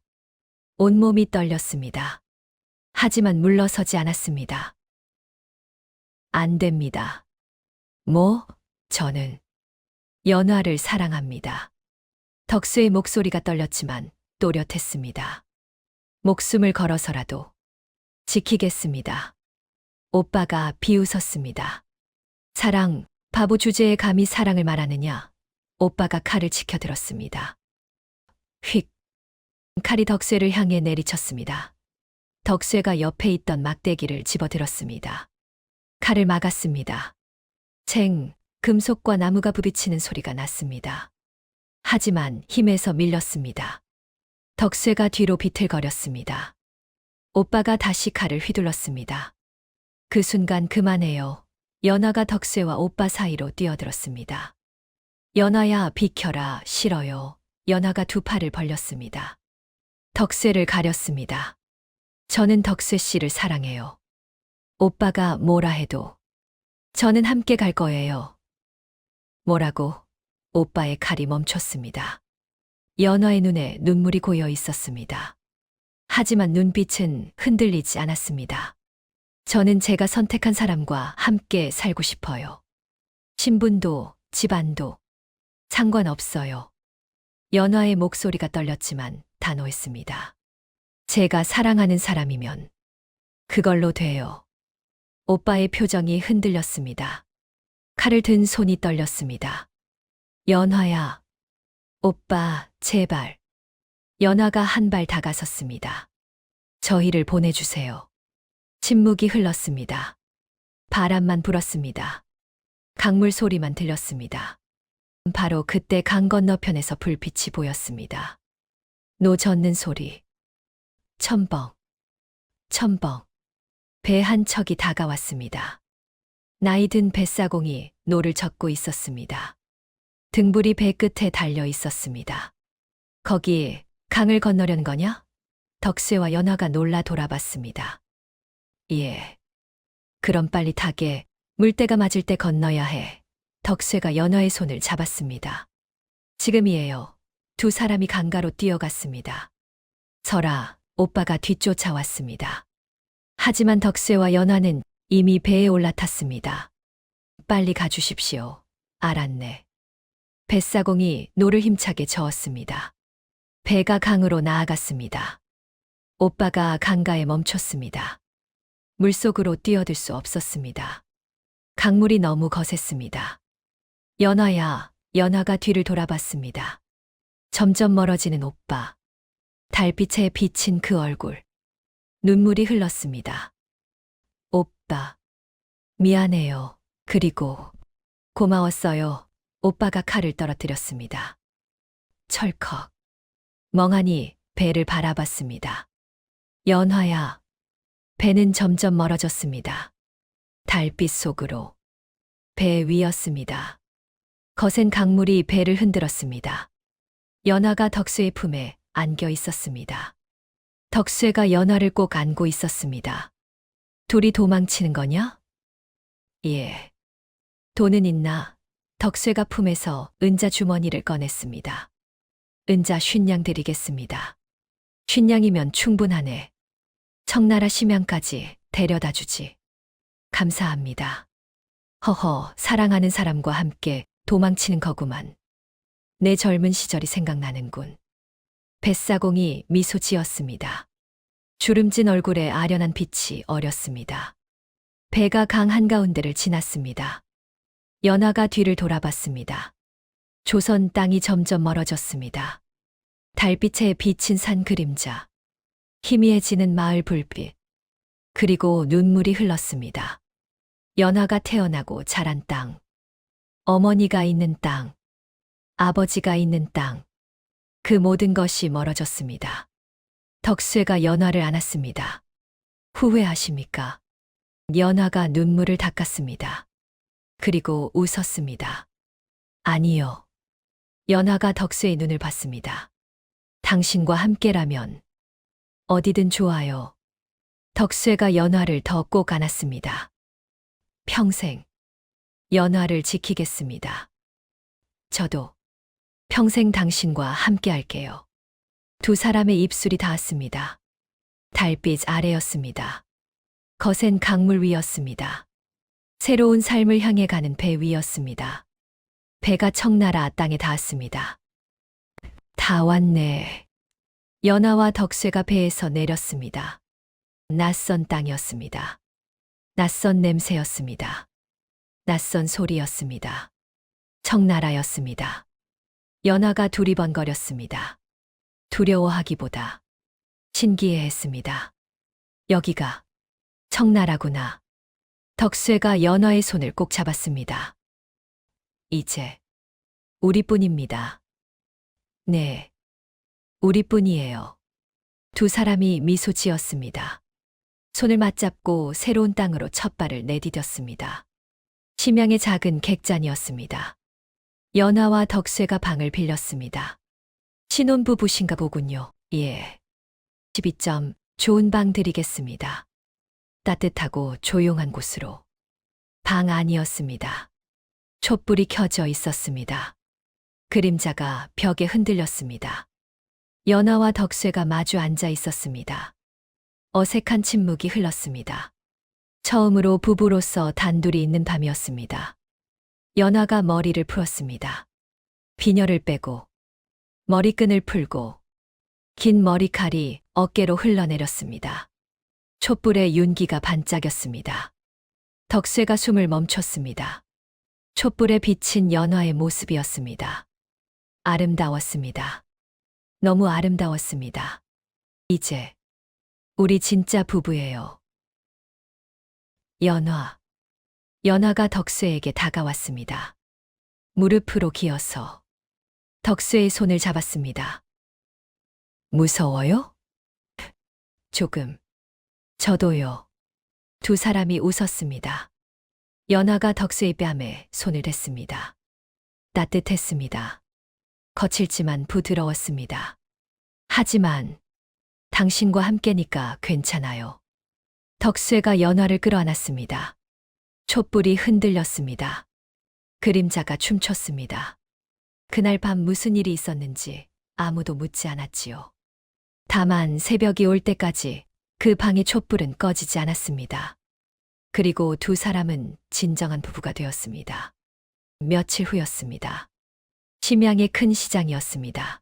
온몸이 떨렸습니다. 하지만 물러서지 않았습니다. 안 됩니다. 뭐? 저는 연화를 사랑합니다. 덕수의 목소리가 떨렸지만 또렷했습니다. 목숨을 걸어서라도 지키겠습니다. 오빠가 비웃었습니다. 사랑, 바보 주제에 감히 사랑을 말하느냐? 오빠가 칼을 치켜들었습니다. 휙! 칼이 덕쇠를 향해 내리쳤습니다. 덕쇠가 옆에 있던 막대기를 집어들었습니다. 칼을 막았습니다. 쟁, 금속과 나무가 부비치는 소리가 났습니다. 하지만 힘에서 밀렸습니다. 덕쇠가 뒤로 비틀거렸습니다. 오빠가 다시 칼을 휘둘렀습니다. 그 순간 그만해요. 연화가 덕쇠와 오빠 사이로 뛰어들었습니다. 연화야, 비켜라. 싫어요. 연화가 두 팔을 벌렸습니다. 덕쇠를 가렸습니다. 저는 덕쇠 씨를 사랑해요. 오빠가 뭐라 해도 저는 함께 갈 거예요. 뭐라고? 오빠의 칼이 멈췄습니다. 연화의 눈에 눈물이 고여 있었습니다. 하지만 눈빛은 흔들리지 않았습니다. 저는 제가 선택한 사람과 함께 살고 싶어요. 신분도, 집안도 상관없어요. 연화의 목소리가 떨렸지만 단호했습니다. 제가 사랑하는 사람이면 그걸로 돼요. 오빠의 표정이 흔들렸습니다. 칼을 든 손이 떨렸습니다. 연화야. 오빠, 제발. 연화가 한 발 다가섰습니다. 저희를 보내주세요. 침묵이 흘렀습니다. 바람만 불었습니다. 강물 소리만 들렸습니다. 바로 그때 강 건너편에서 불빛이 보였습니다. 노 젓는 소리. 첨벙, 첨벙. 배 한 척이 다가왔습니다. 나이 든 뱃사공이 노를 젓고 있었습니다. 등불이 배 끝에 달려 있었습니다. 거기 강을 건너려는 거냐? 덕세와 연화가 놀라 돌아봤습니다. 예. 그럼 빨리 타게. 물때가 맞을 때 건너야 해. 덕세가 연화의 손을 잡았습니다. 지금이에요. 두 사람이 강가로 뛰어갔습니다. 설아, 오빠가 뒤쫓아왔습니다. 하지만 덕세와 연화는 이미 배에 올라탔습니다. 빨리 가주십시오. 알았네. 뱃사공이 노를 힘차게 저었습니다. 배가 강으로 나아갔습니다. 오빠가 강가에 멈췄습니다. 물속으로 뛰어들 수 없었습니다. 강물이 너무 거셌습니다. 연화야, 연화가 뒤를 돌아봤습니다. 점점 멀어지는 오빠. 달빛에 비친 그 얼굴. 눈물이 흘렀습니다. 오빠. 미안해요. 그리고 고마웠어요. 오빠가 칼을 떨어뜨렸습니다. 철컥. 멍하니 배를 바라봤습니다. 연화야. 배는 점점 멀어졌습니다. 달빛 속으로. 배 위였습니다. 거센 강물이 배를 흔들었습니다. 연화가 덕수의 품에 안겨 있었습니다. 덕수가 연화를 꼭 안고 있었습니다. 둘이 도망치는 거냐? 예. 돈은 있나? 덕수가 품에서 은자 주머니를 꺼냈습니다. 은자 50냥 드리겠습니다. 50냥이면 충분하네. 청나라 심양까지 데려다 주지. 감사합니다. 허허, 사랑하는 사람과 함께 도망치는 거구만. 내 젊은 시절이 생각나는군. 뱃사공이 미소 지었습니다. 주름진 얼굴에 아련한 빛이 어렸습니다. 배가 강 한가운데를 지났습니다. 연화가 뒤를 돌아봤습니다. 조선 땅이 점점 멀어졌습니다. 달빛에 비친 산 그림자, 희미해지는 마을 불빛, 그리고 눈물이 흘렀습니다. 연화가 태어나고 자란 땅, 어머니가 있는 땅, 아버지가 있는 땅, 그 모든 것이 멀어졌습니다. 덕수가 연화를 안았습니다. 후회하십니까? 연화가 눈물을 닦았습니다. 그리고 웃었습니다. 아니요. 연화가 덕수의 눈을 봤습니다. 당신과 함께라면 어디든 좋아요. 덕수가 연화를 더 꼭 안았습니다. 평생 연화를 지키겠습니다. 저도 평생 당신과 함께 할게요. 두 사람의 입술이 닿았습니다. 달빛 아래였습니다. 거센 강물 위였습니다. 새로운 삶을 향해 가는 배 위였습니다. 배가 청나라 땅에 닿았습니다. 다 왔네. 연화와 덕수가 배에서 내렸습니다. 낯선 땅이었습니다. 낯선 냄새였습니다. 낯선 소리였습니다. 청나라였습니다. 연화가 두리번거렸습니다. 두려워하기보다 신기해했습니다. 여기가 청나라구나. 덕수가 연화의 손을 꼭 잡았습니다. 이제 우리뿐입니다. 네, 우리뿐이에요. 두 사람이 미소 지었습니다. 손을 맞잡고 새로운 땅으로 첫 발을 내디뎠습니다. 심양의 작은 객잔이었습니다. 연화와 덕수가 방을 빌렸습니다. 신혼부부신가 보군요. 예. 12점, 좋은 방 드리겠습니다. 따뜻하고 조용한 곳으로. 방 안이었습니다. 촛불이 켜져 있었습니다. 그림자가 벽에 흔들렸습니다. 연화와 덕수가 마주 앉아 있었습니다. 어색한 침묵이 흘렀습니다. 처음으로 부부로서 단둘이 있는 밤이었습니다. 연화가 머리를 풀었습니다. 비녀를 빼고 머리끈을 풀고 긴 머리칼이 어깨로 흘러내렸습니다. 촛불의 윤기가 반짝였습니다. 덕수가 숨을 멈췄습니다. 촛불에 비친 연화의 모습이었습니다. 아름다웠습니다. 너무 아름다웠습니다. 이제 우리 진짜 부부예요. 연화가 덕수에게 다가왔습니다. 무릎으로 기어서 덕수의 손을 잡았습니다. 무서워요? 조금. 저도요. 두 사람이 웃었습니다. 연화가 덕수의 뺨에 손을 댔습니다. 따뜻했습니다. 거칠지만 부드러웠습니다. 하지만 당신과 함께니까 괜찮아요. 덕수가 연화를 끌어안았습니다. 촛불이 흔들렸습니다. 그림자가 춤췄습니다. 그날 밤 무슨 일이 있었는지 아무도 묻지 않았지요. 다만 새벽이 올 때까지 그 방의 촛불은 꺼지지 않았습니다. 그리고 두 사람은 진정한 부부가 되었습니다. 며칠 후였습니다. 심양의 큰 시장이었습니다.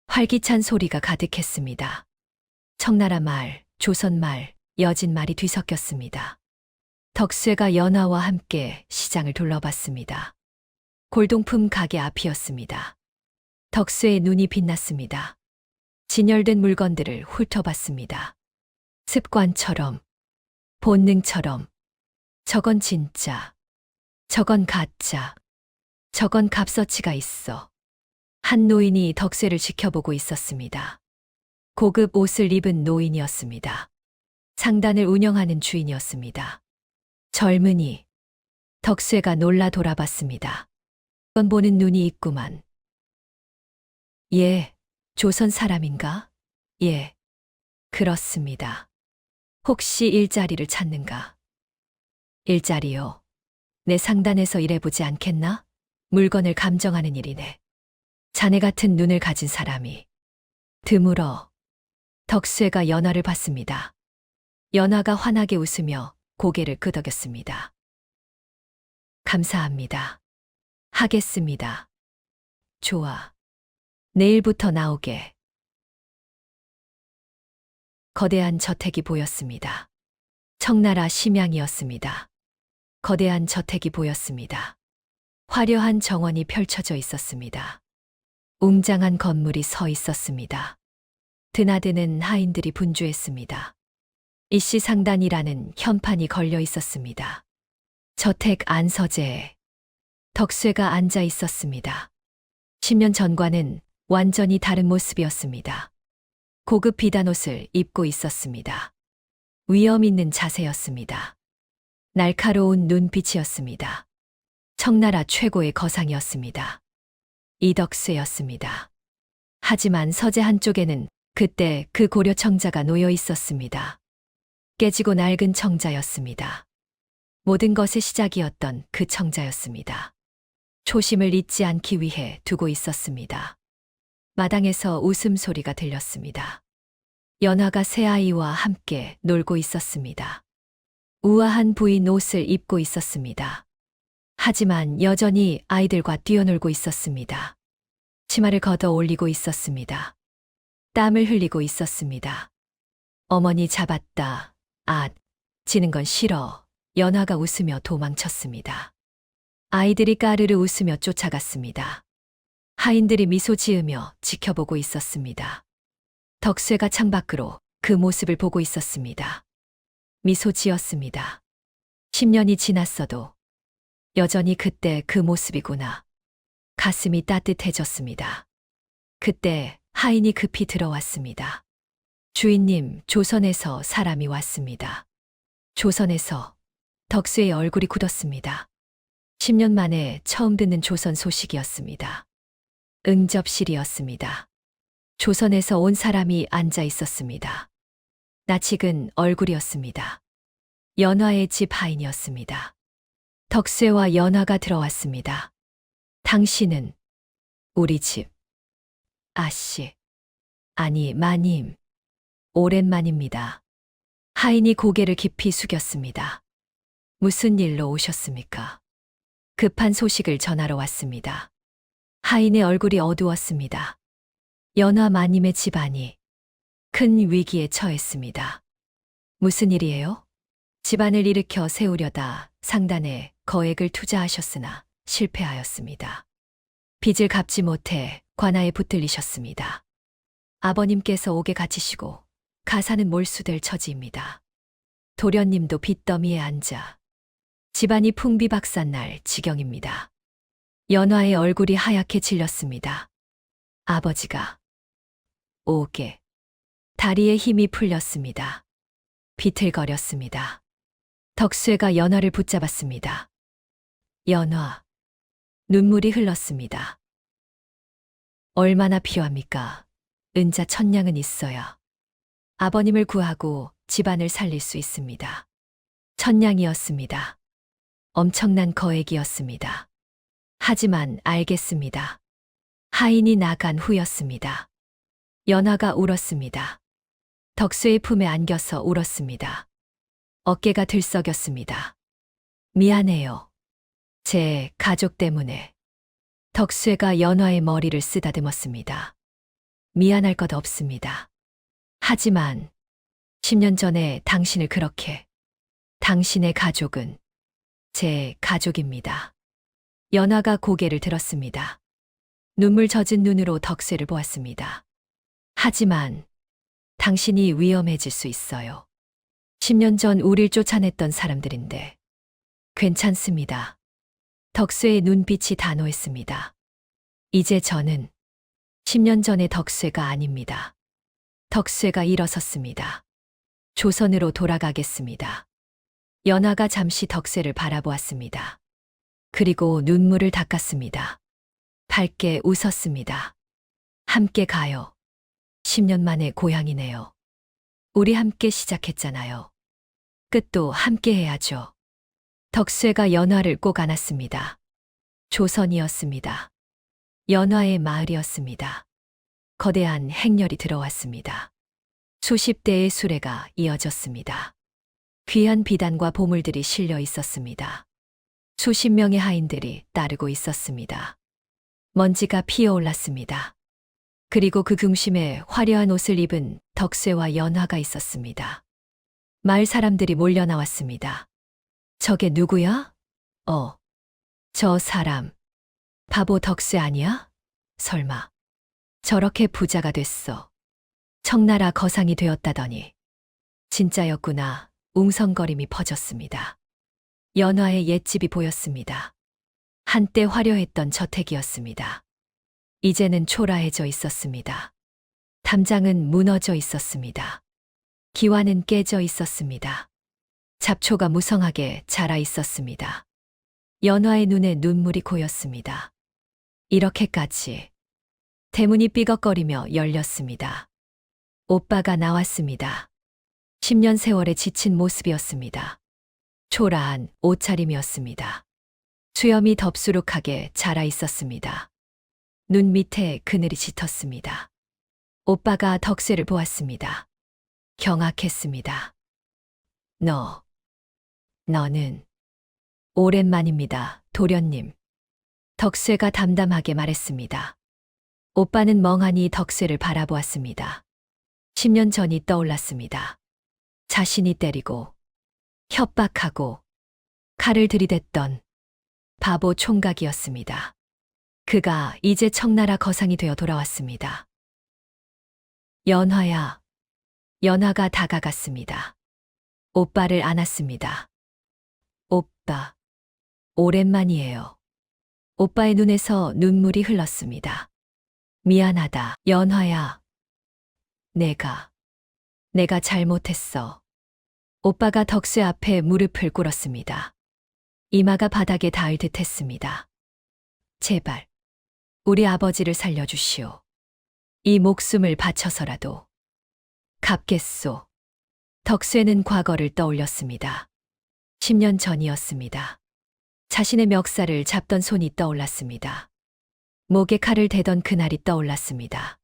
활기찬 소리가 가득했습니다. 청나라 말, 조선 말, 여진 말이 뒤섞였습니다. 덕수가 연화와 함께 시장을 둘러봤습니다. 골동품 가게 앞이었습니다. 덕수의 눈이 빛났습니다. 진열된 물건들을 훑어봤습니다. 습관처럼, 본능처럼, 저건 진짜, 저건 가짜, 저건 값어치가 있어. 한 노인이 덕수를 지켜보고 있었습니다. 고급 옷을 입은 노인이었습니다. 상단을 운영하는 주인이었습니다. 젊은이, 덕수가 놀라 돌아봤습니다. 그건 보는 눈이 있구만. 예, 조선 사람인가? 예, 그렇습니다. 혹시 일자리를 찾는가? 일자리요. 내 상단에서 일해보지 않겠나? 물건을 감정하는 일이네. 자네 같은 눈을 가진 사람이. 드물어. 덕수가 연화를 봤습니다. 연화가 환하게 웃으며 고개를 끄덕였습니다. 감사합니다. 하겠습니다. 좋아. 내일부터 나오게. 거대한 저택이 보였습니다. 청나라 심양이었습니다. 거대한 저택이 보였습니다. 화려한 정원이 펼쳐져 있었습니다. 웅장한 건물이 서 있었습니다. 드나드는 하인들이 분주했습니다. 이씨 상단이라는 현판이 걸려 있었습니다. 저택 안서재에 덕수가 앉아 있었습니다. 10년 전과는 완전히 다른 모습이었습니다. 고급 비단옷을 입고 있었습니다. 위험 있는 자세였습니다. 날카로운 눈빛이었습니다. 청나라 최고의 거상이었습니다. 이덕수였습니다. 하지만 서재 한쪽에는 그때 그 고려 청자가 놓여 있었습니다. 깨지고 낡은 청자였습니다. 모든 것의 시작이었던 그 청자였습니다. 초심을 잊지 않기 위해 두고 있었습니다. 마당에서 웃음소리가 들렸습니다. 연화가 새아이와 함께 놀고 있었습니다. 우아한 부인 옷을 입고 있었습니다. 하지만 여전히 아이들과 뛰어놀고 있었습니다. 치마를 걷어 올리고 있었습니다. 땀을 흘리고 있었습니다. 어머니 잡았다. 지는 건 싫어. 연화가 웃으며 도망쳤습니다. 아이들이 까르르 웃으며 쫓아갔습니다. 하인들이 미소 지으며 지켜보고 있었습니다. 덕수가 창밖으로 그 모습을 보고 있었습니다. 미소 지었습니다. 10년이 지났어도 여전히 그때 그 모습이구나. 가슴이 따뜻해졌습니다. 그때 하인이 급히 들어왔습니다. 주인님, 조선에서 사람이 왔습니다. 조선에서 덕수의 얼굴이 굳었습니다. 10년 만에 처음 듣는 조선 소식이었습니다. 응접실이었습니다. 조선에서 온 사람이 앉아 있었습니다. 낯익은 얼굴이었습니다. 연화의 집 하인이었습니다. 덕수와 연화가 들어왔습니다. 당신은 우리 집 아씨, 아니 마님, 오랜만입니다. 하인이 고개를 깊이 숙였습니다. 무슨 일로 오셨습니까? 급한 소식을 전하러 왔습니다. 하인의 얼굴이 어두웠습니다. 연화 마님의 집안이 큰 위기에 처했습니다. 무슨 일이에요? 집안을 일으켜 세우려다 상단에 거액을 투자하셨으나 실패하였습니다. 빚을 갚지 못해 관아에 붙들리셨습니다. 아버님께서 옥에 갇히시고 가사는 몰수될 처지입니다. 도련님도 빚더미에 앉아 집안이 풍비박산날 지경입니다. 연화의 얼굴이 하얗게 질렸습니다. 아버지가 옥에 다리에 힘이 풀렸습니다. 비틀거렸습니다. 덕수가 연화를 붙잡았습니다. 연화. 눈물이 흘렀습니다. 얼마나 필요합니까? 은자 천냥은 있어야 아버님을 구하고 집안을 살릴 수 있습니다. 천냥이었습니다. 엄청난 거액이었습니다. 하지만 알겠습니다. 하인이 나간 후였습니다. 연화가 울었습니다. 덕수의 품에 안겨서 울었습니다. 어깨가 들썩였습니다. 미안해요. 제 가족 때문에. 덕수가 연화의 머리를 쓰다듬었습니다. 미안할 것 없습니다. 하지만 10년 전에 당신을 그렇게, 당신의 가족은 제 가족입니다. 연화가 고개를 들었습니다. 눈물 젖은 눈으로 덕수를 보았습니다. 하지만 당신이 위험해질 수 있어요. 10년 전 우릴 쫓아냈던 사람들인데. 괜찮습니다. 덕수의 눈빛이 단호했습니다. 이제 저는 10년 전의 덕수가 아닙니다. 덕수가 일어섰습니다. 조선으로 돌아가겠습니다. 연화가 잠시 덕수를 바라보았습니다. 그리고 눈물을 닦았습니다. 밝게 웃었습니다. 함께 가요. 10년 만에 고향이네요. 우리 함께 시작했잖아요. 끝도 함께 해야죠. 덕수가 연화를 꼭 안았습니다. 조선이었습니다. 연화의 마을이었습니다. 거대한 행렬이 들어왔습니다. 수십 대의 수레가 이어졌습니다. 귀한 비단과 보물들이 실려 있었습니다. 수십 명의 하인들이 따르고 있었습니다. 먼지가 피어올랐습니다. 그리고 그 중심에 화려한 옷을 입은 덕수와 연화가 있었습니다. 마을 사람들이 몰려 나왔습니다. 저게 누구야? 저 사람. 바보 덕수 아니야? 설마. 저렇게 부자가 됐어. 청나라 거상이 되었다더니. 진짜였구나. 웅성거림이 퍼졌습니다. 연화의 옛집이 보였습니다. 한때 화려했던 저택이었습니다. 이제는 초라해져 있었습니다. 담장은 무너져 있었습니다. 기와는 깨져 있었습니다. 잡초가 무성하게 자라 있었습니다. 연화의 눈에 눈물이 고였습니다. 이렇게까지. 대문이 삐걱거리며 열렸습니다. 오빠가 나왔습니다. 10년 세월에 지친 모습이었습니다. 초라한 옷차림이었습니다. 수염이 덥수룩하게 자라 있었습니다. 눈 밑에 그늘이 짙었습니다. 오빠가 덕수를 보았습니다. 경악했습니다. 너는 오랜만입니다, 도련님. 덕수가 담담하게 말했습니다. 오빠는 멍하니 덕수를 바라보았습니다. 10년 전이 떠올랐습니다. 자신이 때리고, 협박하고, 칼을 들이댔던 바보 총각이었습니다. 그가 이제 청나라 거상이 되어 돌아왔습니다. 연화야. 연화가 다가갔습니다. 오빠를 안았습니다. 오빠. 오랜만이에요. 오빠의 눈에서 눈물이 흘렀습니다. 미안하다, 연화야. 내가 잘못했어. 오빠가 덕수 앞에 무릎을 꿇었습니다. 이마가 바닥에 닿을 듯 했습니다. 제발, 우리 아버지를 살려주시오. 이 목숨을 바쳐서라도. 갚겠소. 덕수는 과거를 떠올렸습니다. 10년 전이었습니다. 자신의 멱살을 잡던 손이 떠올랐습니다. 목에 칼을 대던 그날이 떠올랐습니다.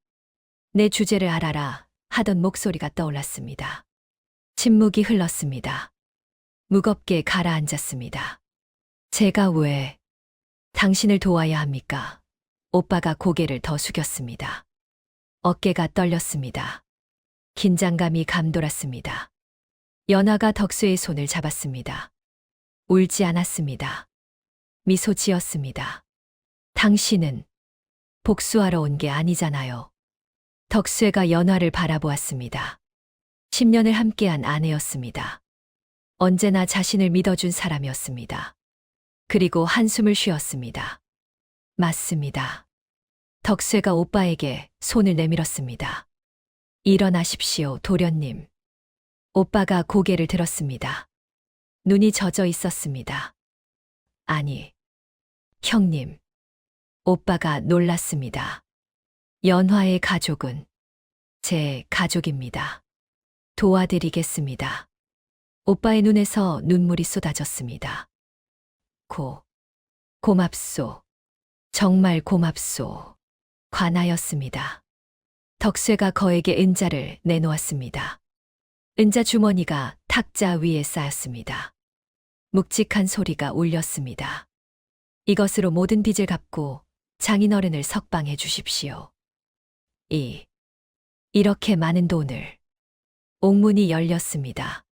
내 주제를 알아라 하던 목소리가 떠올랐습니다. 침묵이 흘렀습니다. 무겁게 가라앉았습니다. 제가 왜 당신을 도와야 합니까? 오빠가 고개를 더 숙였습니다. 어깨가 떨렸습니다. 긴장감이 감돌았습니다. 연화가 덕수의 손을 잡았습니다. 울지 않았습니다. 미소 지었습니다. 당신은 복수하러 온 게 아니잖아요. 덕수가 연화를 바라보았습니다. 10년을 함께한 아내였습니다. 언제나 자신을 믿어준 사람이었습니다. 그리고 한숨을 쉬었습니다. 맞습니다. 덕수가 오빠에게 손을 내밀었습니다. 일어나십시오, 도련님. 오빠가 고개를 들었습니다. 눈이 젖어 있었습니다. 아니, 형님. 오빠가 놀랐습니다. 연화의 가족은 제 가족입니다. 도와드리겠습니다. 오빠의 눈에서 눈물이 쏟아졌습니다. 고맙소. 정말 고맙소. 관하였습니다. 덕쇠가 거에게 은자를 내놓았습니다. 은자 주머니가 탁자 위에 쌓였습니다. 묵직한 소리가 울렸습니다. 이것으로 모든 빚을 갚고 장인어른을 석방해 주십시오. 이렇게 많은 돈을. 옥문이 열렸습니다.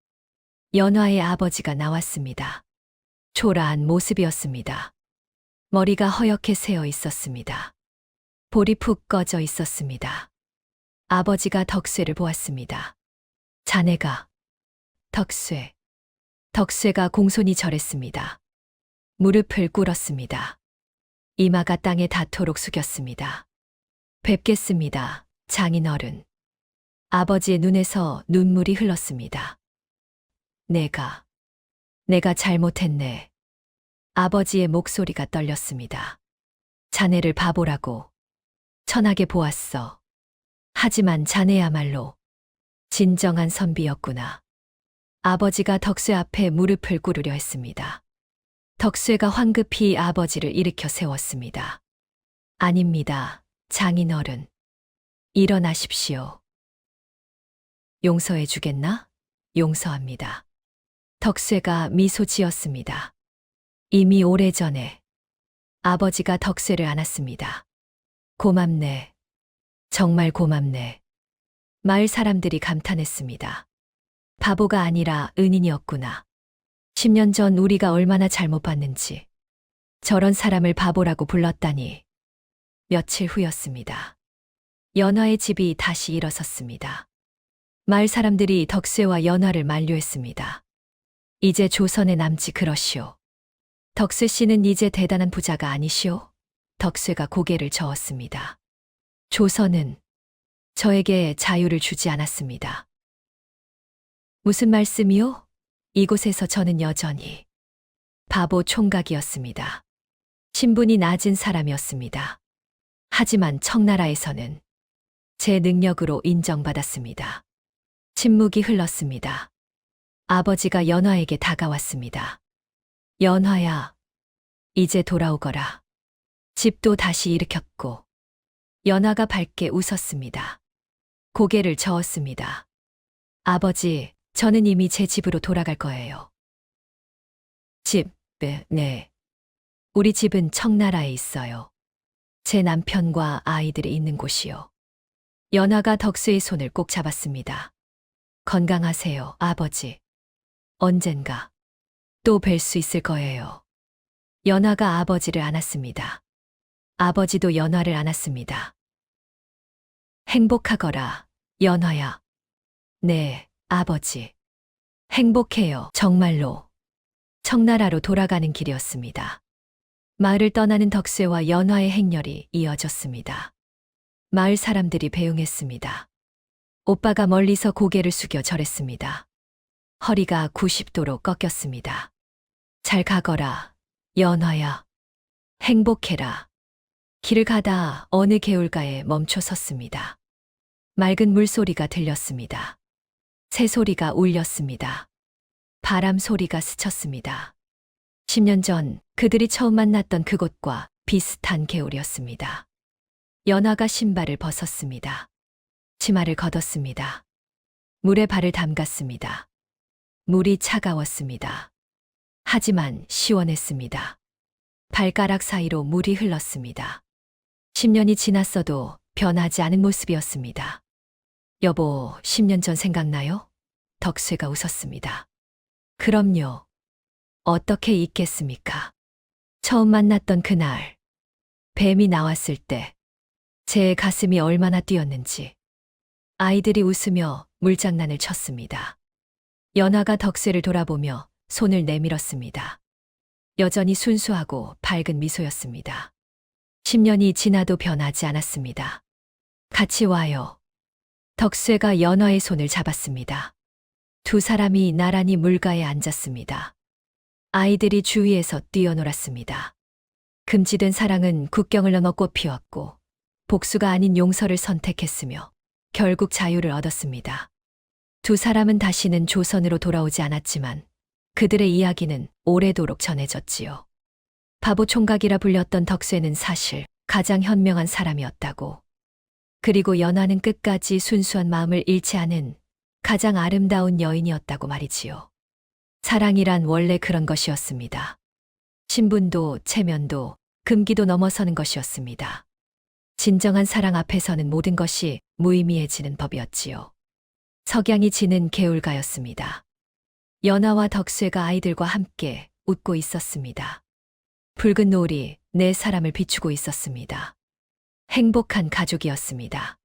연화의 아버지가 나왔습니다. 초라한 모습이었습니다. 머리가 허옇게 새어 있었습니다. 볼이 푹 꺼져 있었습니다. 아버지가 덕쇠를 보았습니다. 자네가. 덕쇠가 공손히 절했습니다. 무릎을 꿇었습니다. 이마가 땅에 닿도록 숙였습니다. 뵙겠습니다, 장인어른. 아버지의 눈에서 눈물이 흘렀습니다. 내가 잘못했네. 아버지의 목소리가 떨렸습니다. 자네를 바보라고 천하게 보았어. 하지만 자네야말로 진정한 선비였구나. 아버지가 덕쇠 앞에 무릎을 꿇으려 했습니다. 덕쇠가 황급히 아버지를 일으켜 세웠습니다. 아닙니다, 장인어른. 일어나십시오. 용서해 주겠나? 용서합니다. 덕쇠가 미소 지었습니다. 이미 오래전에 아버지가 덕쇠를 안았습니다. 고맙네. 정말 고맙네. 마을 사람들이 감탄했습니다. 바보가 아니라 은인이었구나. 10년 전 우리가 얼마나 잘못 봤는지. 저런 사람을 바보라고 불렀다니. 며칠 후였습니다. 연화의 집이 다시 일어섰습니다. 마을 사람들이 덕쇠와 연화를 만류했습니다. 이제 조선에 남지 그러시오. 덕쇠 씨는 이제 대단한 부자가 아니시오? 덕쇠가 고개를 저었습니다. 조선은 저에게 자유를 주지 않았습니다. 무슨 말씀이요? 이곳에서 저는 여전히 바보 총각이었습니다. 신분이 낮은 사람이었습니다. 하지만 청나라에서는 제 능력으로 인정받았습니다. 침묵이 흘렀습니다. 아버지가 연화에게 다가왔습니다. 연화야, 이제 돌아오거라. 집도 다시 일으켰고, 연화가 밝게 웃었습니다. 고개를 저었습니다. 아버지, 저는 이미 제 집으로 돌아갈 거예요. 집, 네. 우리 집은 청나라에 있어요. 제 남편과 아이들이 있는 곳이요. 연화가 덕쇠의 손을 꼭 잡았습니다. 건강하세요, 아버지. 언젠가 또 뵐 수 있을 거예요. 연화가 아버지를 안았습니다. 아버지도 연화를 안았습니다. 행복하거라, 연화야. 네, 아버지. 행복해요, 정말로. 청나라로 돌아가는 길이었습니다. 마을을 떠나는 덕쇠와 연화의 행렬이 이어졌습니다. 마을 사람들이 배웅했습니다. 오빠가 멀리서 고개를 숙여 절했습니다. 허리가 90도로 꺾였습니다. 잘 가거라, 연화야. 행복해라. 길을 가다 어느 개울가에 멈춰 섰습니다. 맑은 물소리가 들렸습니다. 새소리가 울렸습니다. 바람 소리가 스쳤습니다. 10년 전 그들이 처음 만났던 그곳과 비슷한 개울이었습니다. 연화가 신발을 벗었습니다. 치마를 걷었습니다. 물에 발을 담갔습니다. 물이 차가웠습니다. 하지만 시원했습니다. 발가락 사이로 물이 흘렀습니다. 10년이 지났어도 변하지 않은 모습이었습니다. 여보, 10년 전 생각나요? 덕쇠가 웃었습니다. 그럼요. 어떻게 잊겠습니까? 처음 만났던 그날, 뱀이 나왔을 때, 제 가슴이 얼마나 뛰었는지. 아이들이 웃으며 물장난을 쳤습니다. 연화가 덕쇠를 돌아보며 손을 내밀었습니다. 여전히 순수하고 밝은 미소였습니다. 10년이 지나도 변하지 않았습니다. 같이 와요. 덕쇠가 연화의 손을 잡았습니다. 두 사람이 나란히 물가에 앉았습니다. 아이들이 주위에서 뛰어놀았습니다. 금지된 사랑은 국경을 넘어 꽃피웠고 복수가 아닌 용서를 선택했으며 결국 자유를 얻었습니다. 두 사람은 다시는 조선으로 돌아오지 않았지만 그들의 이야기는 오래도록 전해졌지요. 바보 총각이라 불렸던 덕쇠는 사실 가장 현명한 사람이었다고. 그리고 연화는 끝까지 순수한 마음을 잃지 않은 가장 아름다운 여인이었다고 말이지요. 사랑이란 원래 그런 것이었습니다. 신분도 체면도 금기도 넘어서는 것이었습니다. 진정한 사랑 앞에서는 모든 것이 무의미해지는 법이었지요. 석양이 지는 개울가였습니다. 연화와 덕쇠가 아이들과 함께 웃고 있었습니다. 붉은 노을이 네 사람을 비추고 있었습니다. 행복한 가족이었습니다.